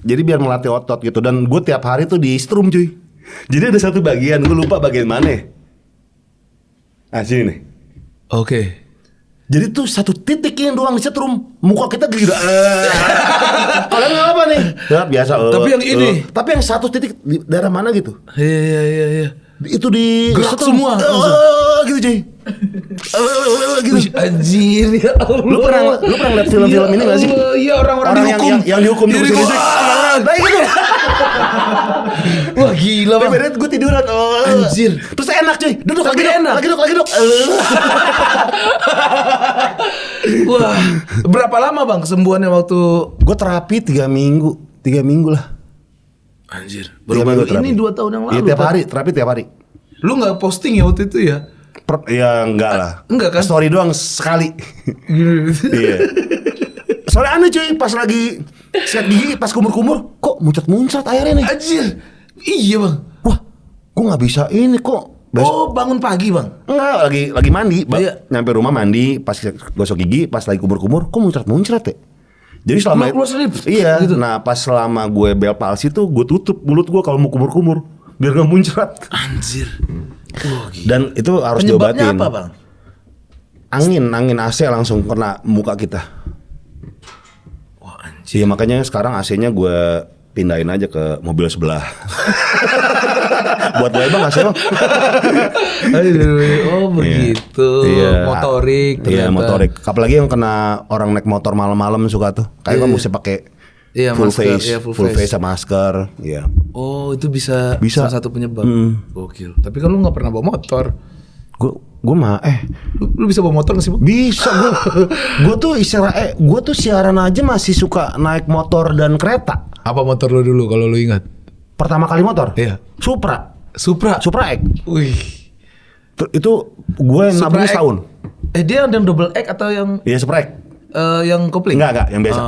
Jadi biar melatih otot gitu. Dan gue tiap hari tuh di strum cuy. Jadi ada satu bagian, gue lupa bagian mana ya. Sini nih. Oke. Jadi tuh satu titik ini doang di setrum. Muka kita gila. Kalian apa nih? Ya, biasa. Tapi yang ini. Tapi yang satu titik di daerah mana gitu. Iya. Itu di gerak semua. Gitu cuy. Gitu. Anjir ya Allah. Lu pernah lihat film-film ini gak sih? Iya orang dihukum. Yang dihukum di musik. Baik gitu. Wah gila bang. Beberet gue tiduran. Anjir. Terus enak cuy. Duduk lagi dok. Wah. Berapa lama bang kesembuhannya waktu? Gue terapi 3 minggu. 3 minggu lah. Anjir. Baru ini 2 tahun yang lalu. Iya tiap hari. Terapi tiap hari. Lu gak posting ya waktu itu ya? Ya enggak lah. Enggak kan? Story doang sekali. Iya. Soalnya aneh cuy, pas lagi sikat gigi, pas kumur-kumur, kok muncrat-muncrat airnya nih. Anjir. Iya bang. Wah, gue nggak bisa ini kok. Oh bangun pagi bang? Enggak, lagi mandi. Iya. Nyampe rumah mandi, pas gosok gigi, pas lagi kumur-kumur, kok muncrat-muncrat ya? Jadi selama iya. Gitu. Nah pas selama gue Bell palsy tuh, gue tutup mulut gue kalau mau kumur-kumur, biar gak muncrat. Anjir. Oh, dan itu harus penyebabnya diobatin. Apa bang? Angin AC langsung kena muka kita. Wah anjir. Iya makanya sekarang AC-nya gue pindahin aja ke mobil sebelah. Buat gue bang AC bang. Oh begitu. Iya. Motorik. Iya motorik. Apalagi yang kena orang naik motor malam-malam suka tuh. Kayak kan mesti pakai full face sama masker. Iya. Oh itu bisa salah satu penyebab. Gokil. Tapi kan lu nggak pernah bawa motor. Gue mah lu bisa bawa motor nggak sih bang? Bisa gue tuh siaran aja masih suka naik motor dan kereta. Apa motor lu dulu kalau lu ingat? Pertama kali motor? Iya. Supra X. Wih. Itu gue nabung setahun. Dia yang double X atau yang? Iya Supra X. Yang kopling? Enggak yang biasa.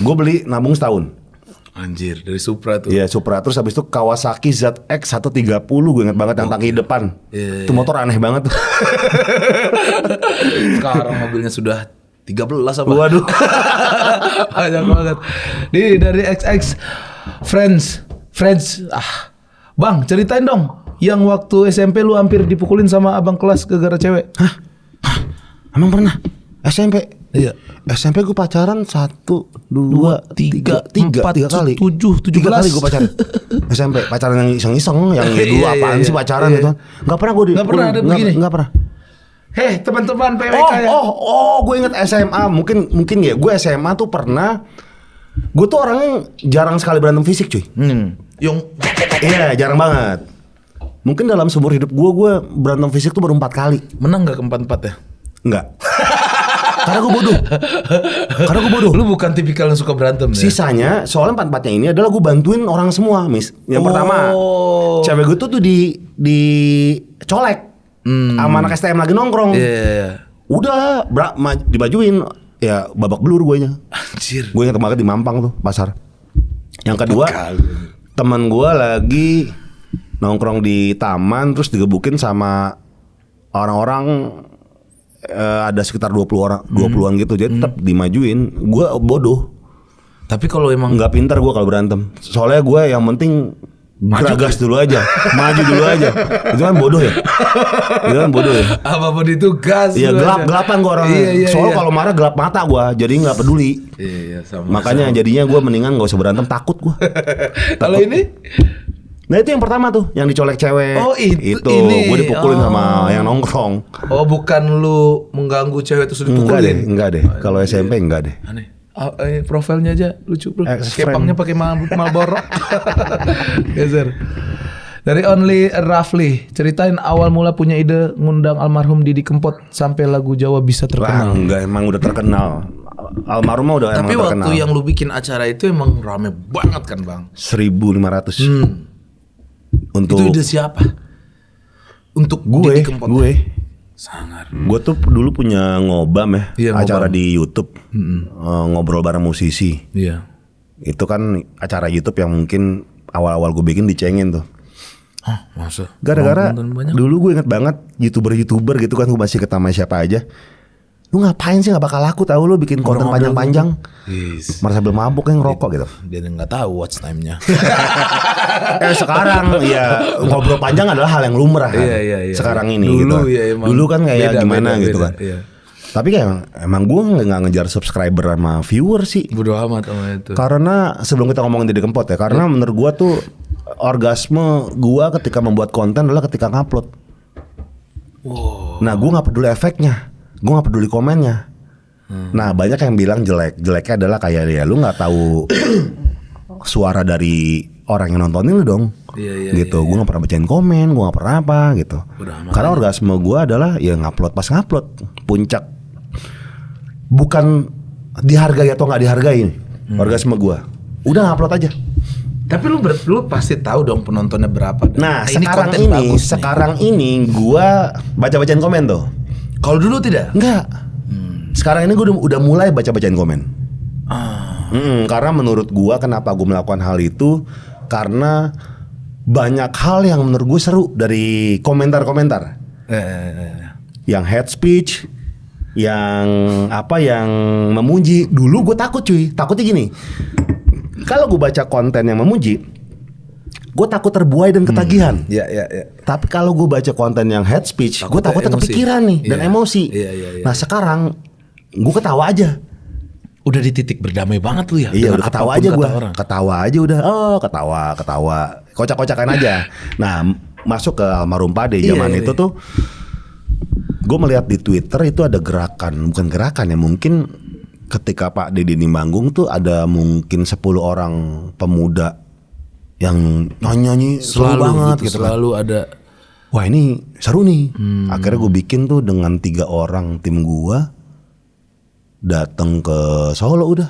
Gue beli nabung setahun. Anjir dari Supra tuh. Iya Supra. Terus habis itu Kawasaki ZX 130. Gue inget banget yang tangki depan. Itu motor aneh banget. Sekarang mobilnya sudah 13 apa? Waduh. Banyak banget. Nih dari XX Friends. Bang, ceritain dong yang waktu SMP lu hampir dipukulin sama abang kelas gara-gara cewek. Hah? Emang pernah? SMP? Iya. SMP gue pacaran 1, 2, 3 kali. 7, 17 kali gue pacaran. SMP pacaran yang iseng-iseng, yang dulu apaan sih pacaran gitu. Enggak pernah gue Nggak pernah ada begini? Enggak pernah. Heh, teman-teman PWK ya. Gue inget SMA. Mungkin ya, gue SMA tuh pernah. Gue tuh orangnya jarang sekali berantem fisik, cuy. Iya, jarang banget. Mungkin dalam seumur hidup gue berantem fisik tuh baru 4 kali. Menang gak keempat-empat ya? Enggak. Karena gue bodoh. Lu bukan tipikal yang suka berantem ya? Sisanya, soalnya 4-4-nya ini adalah gue bantuin orang semua, Miss. Yang pertama, cewek gue tuh dicolek sama anak STM lagi nongkrong. Iya. Udah, dibajuin. Ya babak belur guenya. Anjir. Gue ingat banget di Mampang tuh, pasar. Yang kedua, teman gue lagi nongkrong di taman, terus digebukin sama orang-orang. Ada sekitar 20 orang, 20-an gitu. Jadi tetap dimajuin. Gue bodoh. Tapi kalau emang nggak pintar gue kalau berantem. Soalnya gue yang penting geragas dulu aja, maju dulu aja. Itu kan bodoh ya. Apapun itu gas. Iya, gelapan gue orangnya. Soalnya kalau marah gelap mata gue, jadi nggak peduli. Iya, sama. Makanya jadinya gue mendingan nggak usah berantem, takut gue. Kalau ini? Nah itu yang pertama tuh, yang dicolek cewek. Oh itu gue dipukulin sama yang nongkrong. Oh bukan lu mengganggu cewek terus dipukulin? Enggak deh. Kalau SMP enggak deh. Aneh. Profilnya aja lucu bro. Kepangnya pakai Marlboro. Geser. Dari Only Roughly, ceritain awal mula punya ide ngundang almarhum Didi Kempot sampai lagu Jawa bisa terkenal. Enggak, emang udah terkenal. Almarhum mah udah tapi emang terkenal. Tapi waktu yang lu bikin acara itu emang rame banget kan bang? 1.500. Untuk itu ide siapa? Untuk gue. Sangar. Gue tuh dulu punya ngobam ya, acara ngobam. di YouTube, ngobrol bareng musisi. Iya. Itu kan acara YouTube yang mungkin awal-awal gue bikin dicengin tuh. Hah, masa? Gara-gara dulu gue inget banget YouTuber gitu kan, gue masih ketemu siapa aja. Lu ngapain sih, nggak bakal laku tahu lu bikin konten panjang-panjang. Merasa belum mabuk yang ngerokok gitu. Dia nggak tahu watch time-nya. Sekarang ya ngobrol panjang adalah hal yang lumrah kan. Iya. Sekarang ini dulu, gitu. Ya, dulu kan kayak gimana gitu kan. Iya. Tapi kayak emang gue nggak ngejar subscriber sama viewer sih. Bodoh amat sama itu. Karena sebelum kita ngomongin Didi Kempot ya, karena menurut gue tuh orgasme gue ketika membuat konten adalah ketika ngupload. Wow. Nah gue nggak peduli efeknya. Gue gak peduli komennya. Nah banyak yang bilang jelek. Jeleknya adalah kayak ya lu gak tahu suara dari orang yang nontonin lu dong. Iya, gitu. Gue gak pernah bacain komen, gue gak pernah apa gitu. Karena orgasme gue adalah ya ngupload pas ngupload. Puncak. Bukan dihargai atau gak dihargai. Orgasme gue udah ngupload aja. Tapi lu pasti tahu dong penontonnya berapa. Nah sekarang ini gue baca-bacain komen tuh. Kalau dulu tidak? Enggak. Sekarang ini gue udah mulai baca-bacain komen. Karena menurut gue kenapa gue melakukan hal itu, karena banyak hal yang menurut gue seru dari komentar-komentar. Yang hate speech, yang memuji. Dulu gue takut cuy. Takutnya gini, kalau gue baca konten yang memuji, gue takut terbuai dan ketagihan. Iya. Tapi kalau gue baca konten yang hate speech, gue takutnya kepikiran nih dan emosi. Iya. Nah sekarang gue ketawa aja. Udah di titik berdamai banget lu ya. Iya udah ketawa aja gue. Ketawa aja udah. Oh ketawa. Kocak-kocakan aja. Nah masuk ke almarhum Pade zaman itu tuh, gue melihat di Twitter itu ada gerakan, bukan gerakan ya, mungkin ketika Pak Deddy di manggung tuh ada mungkin 10 orang pemuda yang nyanyi seru banget gitu kan. Selalu ada. Wah ini seru nih. Akhirnya gue bikin tuh dengan 3 orang tim gue datang ke Solo udah.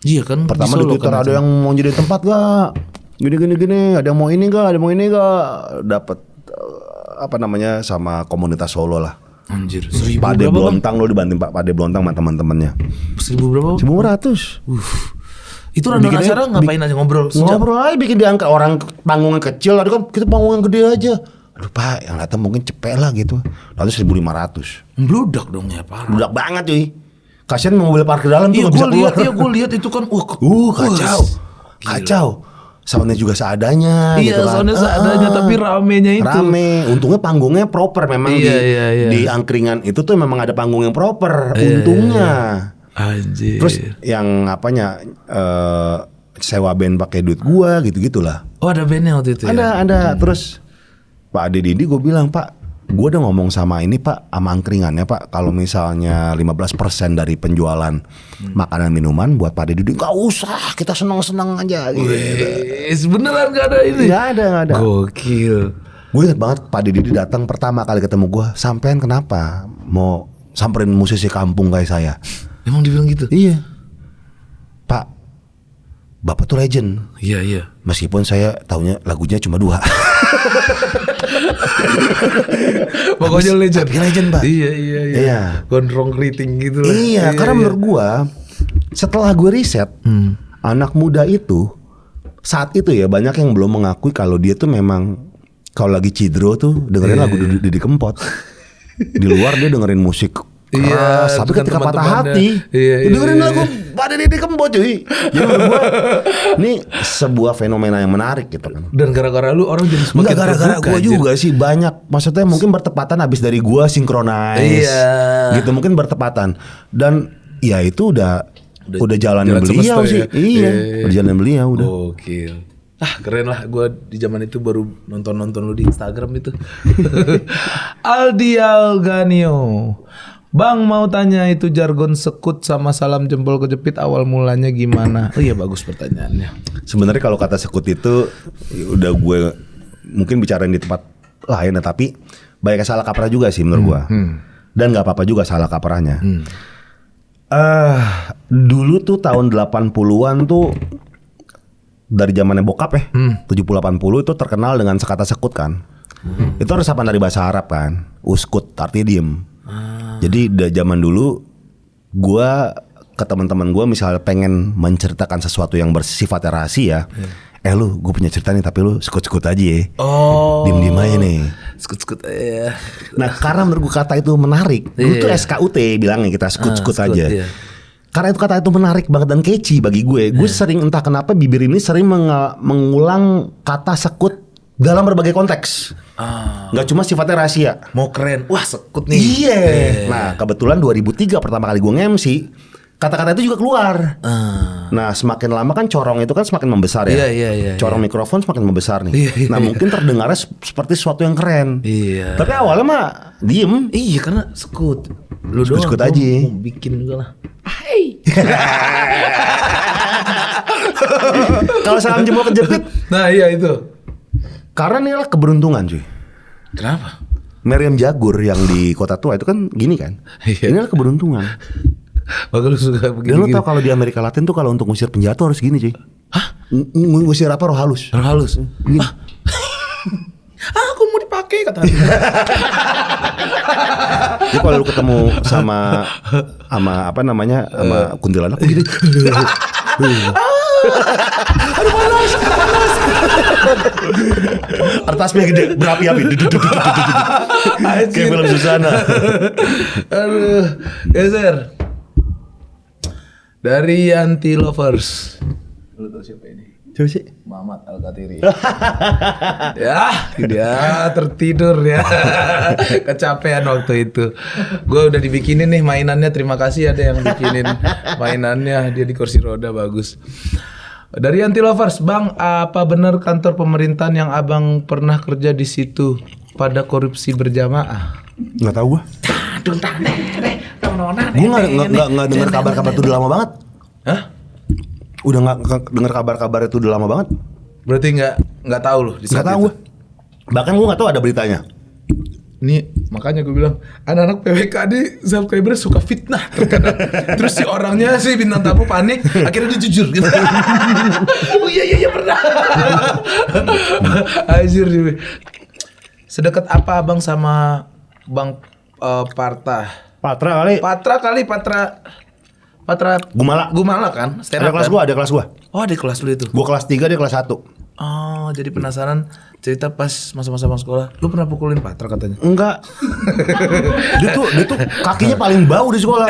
Iya kan. Pertama di Twitter kan ada yang mau jadi tempat gak? Gini. Ada yang mau ini gak? Dapat sama komunitas Solo lah. Anjir. Pade Blontang lo dibanting Pak Pade Blontang sama teman-temannya. 1.000 berapa? 1.500. Itu random acara ngapain aja ngobrol? Ngobrol aja bikin diangkat, orang panggungnya kecil, ada kan kita panggung yang gede aja. Aduh Pak, yang datang mungkin cepet lah gitu. Lalu 1.500. Bludak dong ya parah. Bludak banget cuy. Kasian mobil parkir dalam tuh Iya gak bisa keluar. gue lihat itu kan kacau. Kacau. Soundnya juga seadanya iya, gitu kan. soundnya seadanya tapi ramenya itu. Rame. Untungnya panggungnya proper memang di angkringan itu tuh memang ada panggung yang proper. Untungnya. Anjir. Terus yang apanya sewa band pakai duit gua gitu-gitulah. Oh ada bandnya waktu itu ya? Ada. Terus Pak Ade Didi gue bilang, Pak, gue udah ngomong sama ini Pak, sama angkringannya Pak, kalau misalnya 15% dari penjualan makanan minuman buat Pak Ade Didi, gak usah, kita seneng-seneng aja gitu. Beneran gak ada ini? Gak ada. Gokil. Gue inget banget Pak Ade Didi datang pertama kali ketemu gue, sampean kenapa mau samperin musisi kampung kayak saya? Emang dibilang gitu? Iya. Pak, Bapak tuh legend. Iya. Meskipun saya taunya lagunya cuma 2. Pokoknya legend. Tapi legend, Pak. Iya. Gondrong keriting gitu lah. Iya, karena menurut gua setelah gue riset, anak muda itu saat itu ya banyak yang belum mengakui kalau dia tuh memang kalau lagi cidro tuh dengerin lagu Didi Kempot. Di luar dia dengerin musik keras, tapi ketika patah hati dengerin lagu pada Didi Kempot cuy. Jadi menurut gua ini sebuah fenomena yang menarik gitu kan. Dan gara-gara lu orang jadi semakin terbuka. Gara-gara gua juga sih banyak. Maksudnya mungkin bertepatan habis dari gua sinkronize. Gitu mungkin bertepatan. Dan ya itu udah jalannya beliau sih. Ya? Iya, udah jalan beliau udah. Gokil. Keren lah, gue di zaman itu baru nonton lu di Instagram itu. Aldi Alganio, Bang mau tanya itu jargon sekut sama salam jempol kejepit awal mulanya gimana? Oh iya bagus pertanyaannya. Sebenarnya kalau kata sekut itu udah gue mungkin bicarain di tempat lain, tapi banyak salah kaprah juga sih menurut gue. Dan nggak apa-apa juga salah kaprahnya. Dulu tuh tahun 80-an tuh dari zamannya bokap ya, 70-80 itu terkenal dengan kata sekut kan. Itu resapan dari bahasa Arab kan, uskut artinya diem. Jadi dari zaman dulu gue ke teman-teman gue misalnya pengen menceritakan sesuatu yang bersifat rahasia, lu gue punya cerita nih tapi lu sekut-sekut aja ya. Diem-diem aja nih. Sekut-sekut aja. Nah karena menurut gue kata itu menarik. Dulu tuh SKUT bilangnya kita sekut-sekut aja. Iya. Karena itu kata itu menarik banget dan catchy bagi gue. Gue sering entah kenapa bibir ini sering mengulang kata sekut dalam berbagai konteks. Gak cuma sifatnya rahasia. Mau keren, wah sekut nih. Iya. Nah kebetulan 2003 pertama kali gue nge-MC, kata-kata itu juga keluar. Nah semakin lama kan corong itu kan semakin membesar ya. Iya. Corong mikrofon semakin membesar nih. Nah mungkin terdengarnya seperti sesuatu yang keren. Iya. Tapi awalnya mah diem. Iya karena sekut. Lu sekut doang aja. Mau bikin juga lah. Hai. Kalau salam jempol kejepit. Nah iya itu. Karena ini adalah keberuntungan cuy. Kenapa? Meriam Jagur yang di Kota Tua itu kan gini kan. Ini adalah keberuntungan. Maka lu suka begini. Dan lu tau kalau di Amerika Latin tuh kalau untuk ngusir penjahat tuh harus gini cuy. Hah? Ngusir apa roh halus. Roh halus? Gini. Aku mau dipakai katanya. Jadi kalau lu ketemu sama apa namanya sama kuntilanak gitu. Aduh panas. Artasnya gede berapi-api. Kayak film Susana. Aduh, geser. Dari Anti Lovers. Lu tahu siapa ini? Siapa sih? Muhammad Al-Katiri. Dia tertidur ya. Kecapean waktu itu. Gue udah dibikinin nih mainannya. Terima kasih ada yang bikinin mainannya. Dia di kursi roda bagus. Dari Anti Lovers, Bang, apa benar kantor pemerintahan yang Abang pernah kerja di situ pada korupsi berjamaah? Nggak tahu gue. Gue nggak dengar kabar-kabar itu udah lama banget. Hah? Udah nggak dengar kabar-kabar itu udah lama banget. Berarti nggak tahu loh di saat itu. Nggak tahu gue. Bahkan gue nggak tahu ada beritanya. Ini makanya gue bilang anak-anak PWKD subscriber suka fitnah terkadang. Terus si orangnya si bintang tamu panik, akhirnya dia jujur gitu. Oh iya pernah. Anjir. Sedekat apa Abang sama Bang Patra kali. Patra Gumala kan? Ada kelas gue. Oh ada kelas lu itu. Gue kelas 3, dia kelas 1. Oh, jadi penasaran cerita pas masa-masa bang sekolah. Lu pernah pukulin Patra katanya? Enggak. dia tuh kakinya paling bau di sekolah.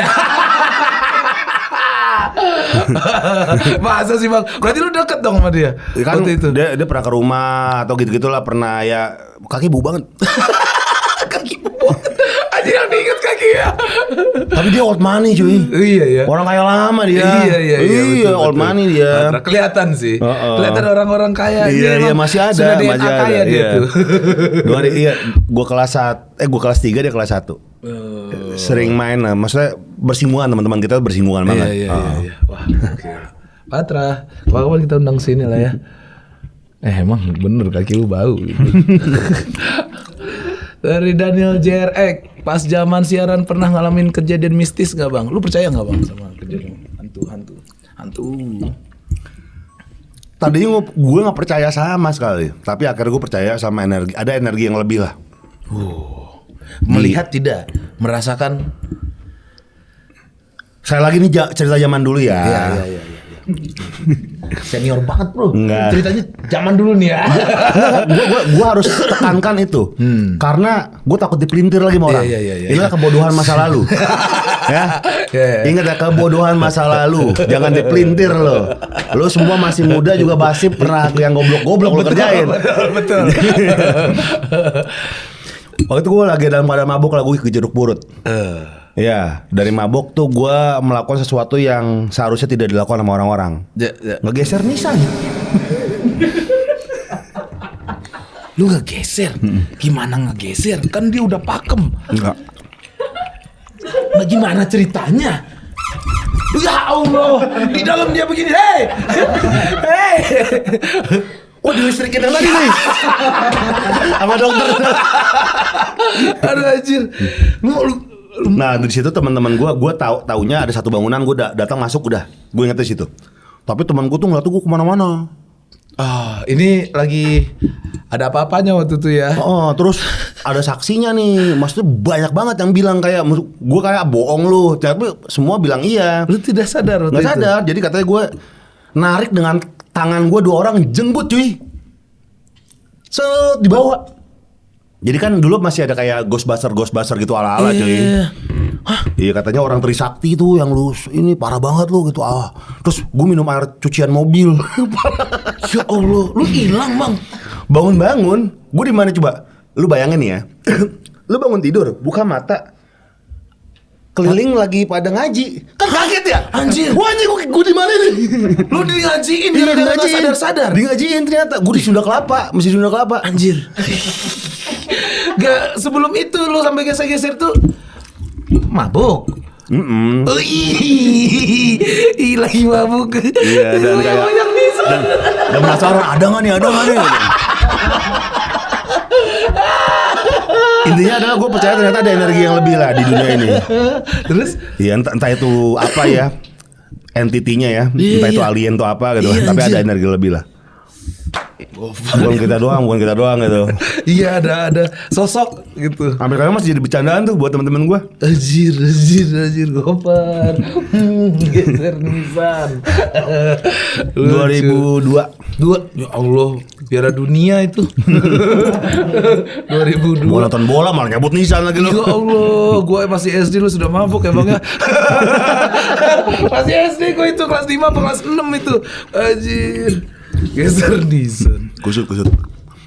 Masa sih bang? Berarti lu deket dong sama dia? Kan waktu itu. dia pernah ke rumah atau gitu-gitulah, pernah ya, kaki bau banget. Kaki bau. Aja yang diinget kaki ya. Tapi dia old money cuy. Iya ya. Orang kaya lama dia. Iya, old money dia. Patra, kelihatan sih. Kelihatan orang-orang kaya. Iya, masih ada. Sudah DNA masih kaya ada. dia tuh. Gua kelas 3, dia kelas 1. Sering main lah, maksudnya bersinggungan, teman-teman kita bersinggungan banget. Iya. Wah, oke. Patra, kapan kita undang sini lah ya. Emang bener kaki lu bau gitu. Dari Daniel JRX, pas zaman siaran pernah ngalamin kejadian mistis gak bang? Lu percaya gak bang sama kejadian hantu? Tadinya gue gak percaya sama sekali, tapi akhirnya gue percaya sama energi. Ada energi yang lebih lah. Melihat tidak, merasakan. Saya lagi nih cerita zaman dulu ya. Iya. Senior banget bro. Enggak. Ceritanya zaman dulu nih ya. Gue harus tekankan itu, karena gue takut dipelintir lagi sama orang. Iya. Inilah kebodohan masa lalu. Ya. Ingat ya, kebodohan masa lalu. Jangan dipelintir lo. Lo semua masih muda juga pasti pernah yang goblok-goblok lo kerjain. Betul. Waktu itu gue lagi dalam keadaan mabuk, gue kejeruk purut. Ya, dari mabuk tuh gue melakukan sesuatu yang seharusnya tidak dilakukan sama orang-orang. Ngegeser nisan. Lu ngegeser? Gimana ngegeser? Kan dia udah pakem. Enggak. Nah gimana ceritanya? Ya Allah, di dalam dia begini, hey. Oh, dilistrikin lagi nih. Sama dokter. Aduh anjir. Nah, di situ teman-teman gue taunya ada satu bangunan, gue datang masuk udah. Gue inget di situ. Tapi teman gue tuh ngeliat gue kemana-mana. Ini lagi ada apa-apanya waktu itu ya. Terus ada saksinya nih. Maksudnya banyak banget yang bilang kayak gue kayak bohong lu. Tapi semua bilang iya. Lu tidak sadar waktu itu? Nggak sadar. Jadi katanya gue narik dengan tangan gue, 2 orang jenggut cuy. Dibawa. Jadi kan dulu masih ada kayak Ghostbuster gitu ala-ala cuy. Iya, katanya orang Trisakti tuh yang lu ini parah banget lu gitu. Terus gue minum air cucian mobil. Ya Allah, lu hilang bang. Bangun-bangun, gue di mana coba? Lu bayangin ya. Lu bangun tidur, buka mata, keliling lagi pada ngaji. Kan kaget ya? Anjir. Wah anjir, gue di mana nih? Lu di ngajiin, gara-gara nggak sadar-sadar. Di ngajiin ternyata. Gue di Sunda Kelapa, masih Sunda Kelapa. Anjir. Gak, sebelum itu lu sampai geser-geser tuh mabuk. Lagi mabuk. Iya, dan kayak dan penasaran ada nggak nih. Intinya adalah gue percaya ternyata ada energi yang lebih lah di dunia ini. Terus? Iya, entah itu apa ya, entitinya ya, entah itu alien atau apa gitu. Tapi ada energi lebih lah. Bukan kita doang gitu. Iya, ada sosok gitu. Sampai sekarang masih jadi bercandaan tuh buat teman-teman gue. Anjir Gopar. Geser nisan. 2002. Ya Allah, Piala Dunia itu. 2002. Mau nonton bola malah nyebut nisan lagi lo. Ya Allah, gue masih SD lu sudah mabuk ya bang ya. Masih SD gue itu kelas 5 apa kelas 6 itu. Anjir. Geser nisan. Kusut.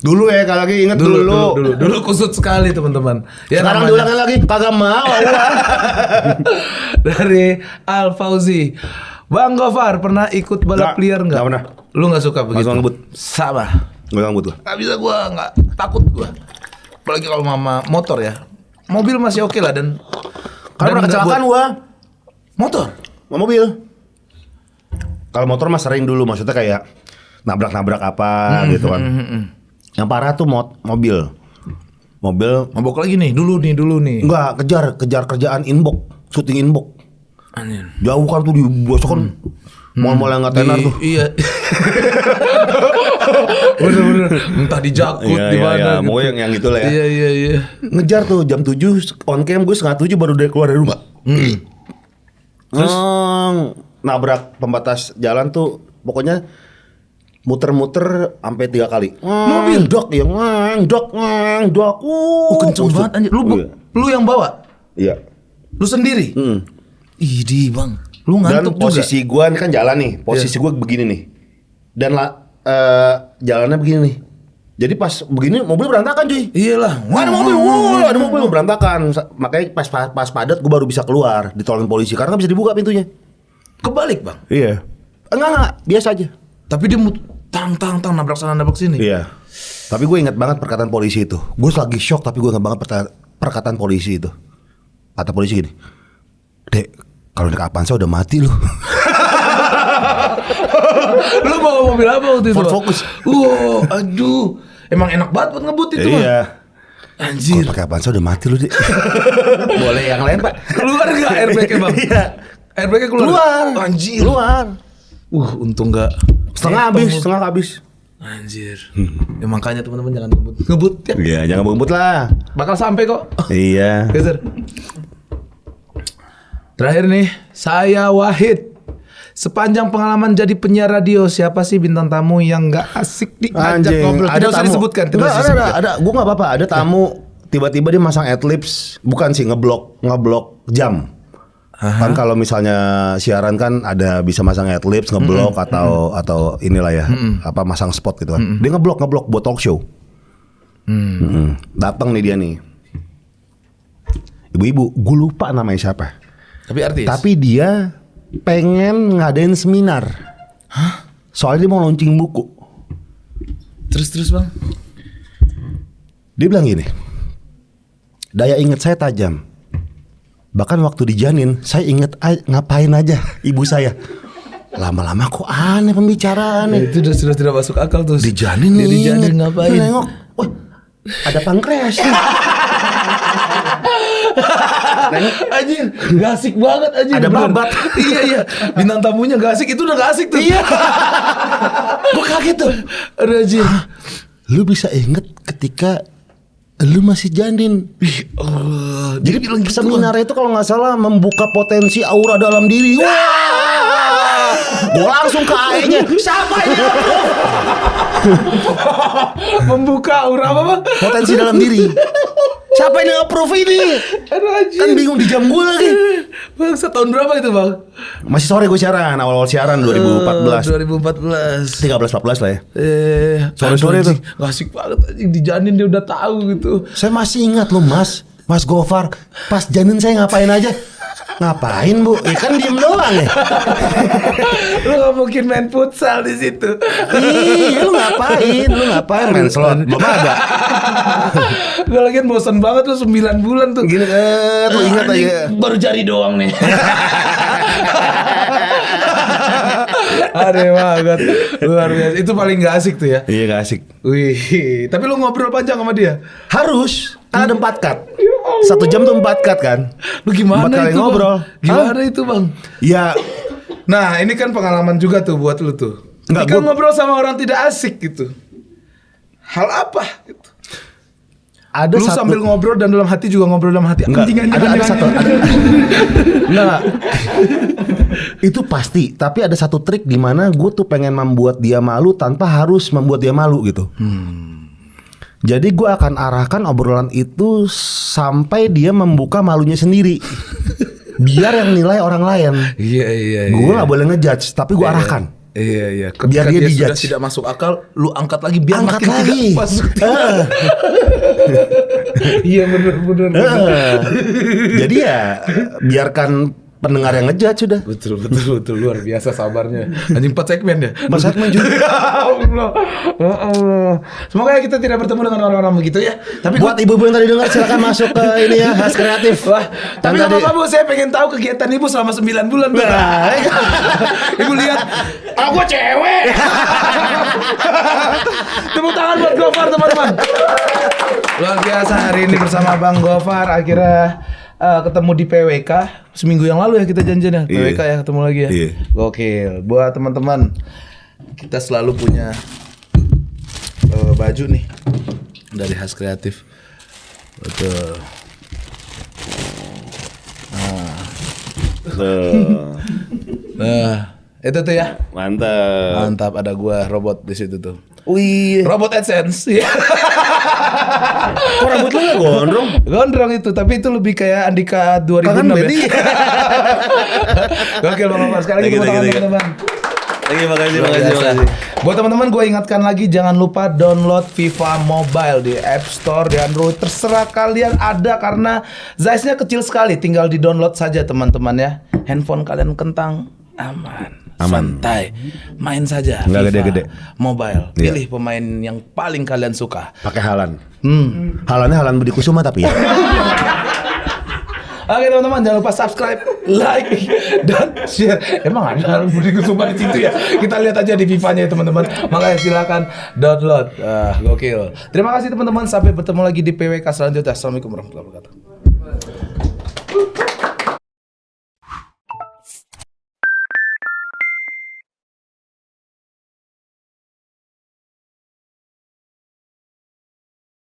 Dulu ya, kalau lagi inget dulu kusut sekali teman-teman. Ya, sekarang diulangin lagi kagak mau. Dari Al Fauzi. Bang Gofar pernah ikut balap liar nggak? Nggak pernah. Lu nggak suka begitu? Nggak ngebut. Sama. Nggak ngebut lah. Nggak bisa, gue nggak takut gue. Apalagi kalau mama motor ya. Mobil masih oke lah dan. Kalau pernah kecelakaan gue. Motor? Mobil. Kalau motor mah sering dulu, maksudnya kayak nabrak apa gitu kan. Yang parah tuh mobil. Mabok lagi nih, dulu nih. Enggak, kejar kerjaan inbox, syuting inbox. Anjir. Jauh kan tuh di bosok kan. Mal-mal yang nggak tenar tuh. Iya. Bener. Entah di Jakut di mana. Mau yang gitu lah ya. Iya. Ngejar tuh jam 7 on cam, gue 6:30 baru keluar dari rumah. Terus nabrak pembatas jalan tuh, pokoknya muter-muter sampai 3 kali. Mobil? Dok, ya dok. Kenceng banget anjir. Lu yang bawa? Iya. Lu sendiri? Idi bang, lu Dan ngantuk juga. posisi gua ini kan jalan nih. Posisi gua begini nih. Dan jalannya begini nih. Jadi pas begini mobil berantakan cuy. Iyalah. Ada mobil berantakan. Makanya pas padat gua baru bisa keluar, ditolongin polisi karena bisa dibuka pintunya. Kebalik bang. Iya. Enggak, biasa aja. Tapi dia tang nabrak sana nabrak sini. Iya. Tapi gue ingat banget perkataan polisi itu. Gue lagi shock tapi gue ingat banget perkataan polisi itu. Kata polisi gini, Dek, kalau naik Avanza udah mati lu. Lu bawa mobil apa waktu itu? Ford Bang? Focus. Aduh, emang enak banget buat ngebut itu. Iya. Anjir. Kalau pakai Avanza udah mati lu, Dek. Boleh yang lain, Pak. Keluar gak airbagnya bang? Iya. Airbagnya keluar. Anjir. Keluar. Untung gak. Setengah habis. Anjir. Ya makanya teman-teman jangan ngebut ya. Iya, jangan ngebut lah. Bakal sampai kok. Iya. Geser. Terakhir nih, saya Wahid. Sepanjang pengalaman jadi penyiar radio, siapa sih bintang tamu yang nggak asik diajak ngobrol? Ada Tidak usah tamu. disebutkan. Ada. Gue nggak apa-apa. Ada tamu tiba-tiba dia masang adlibs, bukan sih ngeblok jam. Kan kalau misalnya siaran kan ada bisa masang adlibs, ngeblok atau inilah ya, apa masang spot gitu kan. Dia ngeblok buat talk show. Datang nih dia nih. Ibu-ibu, gue lupa namanya siapa. Tapi artis. Tapi dia pengen ngadain seminar. Hah? Soalnya dia mau launching buku. Terus bang. Dia bilang gini, daya ingat saya tajam. Bahkan waktu dijanin, saya ingat ngapain aja ibu saya. Lama-lama kok aneh pembicaraannya. Itu sudah tidak masuk akal tuh. Dijanin Dia nih. dijanin ngapain? Nengok, wah ada pankreas nih. Anjir, gak asik banget anjir. Ada babat. Iya. Bintang tamunya gak asik, itu udah gak asik tuh. Iya. Gue kaget tuh. Aduh anjir. Lu bisa inget ketika lu masih janin. Allah. Jadi bilang gitu, seminar itu kalau nggak salah membuka potensi aura dalam diri. Wah, gue langsung ke AE-nya. Siapa ini? Membuka aura apa bang? Potensi dalam diri. Siapa yang approve ini? Aduh anjir. Kan bingung di jam gue lagi. Bang, setahun berapa itu bang? Masih sore gue siaran, awal-awal siaran 2014. 2014. 13-14 lah ya. Sore-sore tuh. Gak asik banget anjing, dijanin dia udah tahu gitu. Saya masih ingat loh Mas Gofar, pas janin saya ngapain aja? Ngapain bu? Ya kan diem doang ya. Lu gak mungkin main futsal di situ. Iya, lu ngapain? Main slot? Belum ada. Gue lagi bosan banget lu 9 bulan tuh. Gini lu ingat aja. Baru jari doang nih. Aduh banget. Luar biasa. Itu paling gak asik tuh ya. Iya gak asik. Wih, tapi lu ngobrol panjang sama dia? Harus. Kan ada 4 cut. 1 jam tuh 4 cut kan. Lu gimana 4 kali itu ngobrol. Bang? Gimana itu bang? Ya. Nah ini kan pengalaman juga tuh buat lu tuh. Enggak, Jika ngobrol sama orang tidak asik gitu. Hal apa gitu? Ada lu satu. sambil ngobrol dan dalam hati juga ngobrol dalam hati. Enggak, Anjing. ada satu. Enggak. Itu pasti. Tapi ada satu trik di mana gue tuh pengen membuat dia malu tanpa harus membuat dia malu gitu. Jadi gue akan arahkan obrolan itu sampai dia membuka malunya sendiri. Biar yang nilai orang lain. Iya. Gue gak boleh ngejudge, tapi gue arahkan. Iya. Biar dia sudah dijudge. tidak masuk akal, lu angkat lagi biar Angkat makin lagi. tidak masuk. Iya bener. Jadi ya biarkan pendengar yang ngejudge sudah. Betul luar biasa sabarnya. Anjing 4 segmen ya. 4 segmen juga. Allah. Semoga kita tidak bertemu dengan orang-orang begitu ya. Tapi Buat ibu-ibu yang tadi dengar silakan masuk ke ini ya, Has Kreatif. Wah, tapi Yang nggak apa-apa Bu, saya pengen tahu kegiatan Ibu selama 9 bulan. Bu. Ibu lihat, aku cewek. Tepuk tangan buat Gofar teman-teman. Luar biasa hari ini bersama Bang Gofar. Akhirnya ketemu di PWK seminggu yang lalu ya kita janjian ya. PWK ya ketemu lagi ya. Iya. Gokil. Buat teman-teman, kita selalu punya baju nih dari Has Kreatif. Betul. Nah, Itu tuh ya. Mantap. Mantap, ada gua robot di situ tuh. Wih. Robot AdSense. Iya. Kok rambut lu gak gondrong? Gondrong itu, tapi itu lebih kayak Andika 2006 Kangen ya. Benny. Gokil Bang Omar. Sekali lagi tepuk tangan teman-teman. Makasih. Buat teman-teman gue ingatkan lagi, jangan lupa download FIFA Mobile di App Store, di Android, terserah kalian ada karena size-nya kecil sekali, tinggal di download saja teman-teman ya. Handphone kalian kentang, aman. Santai, main saja. Nggak FIFA gede-gede. Mobile, Iya. pilih pemain yang paling kalian suka. Pakai Halan. Halannya Halan Budi Kusuma tapi ya. Oke teman-teman, jangan lupa subscribe, like, dan share. Emang ada Budi Kusuma di situ ya? Kita lihat aja di FIFA-nya ya teman-teman. Makanya silakan download. Gokil. Terima kasih teman-teman. Sampai bertemu lagi di PWK selanjutnya. Assalamualaikum warahmatullahi wabarakatuh.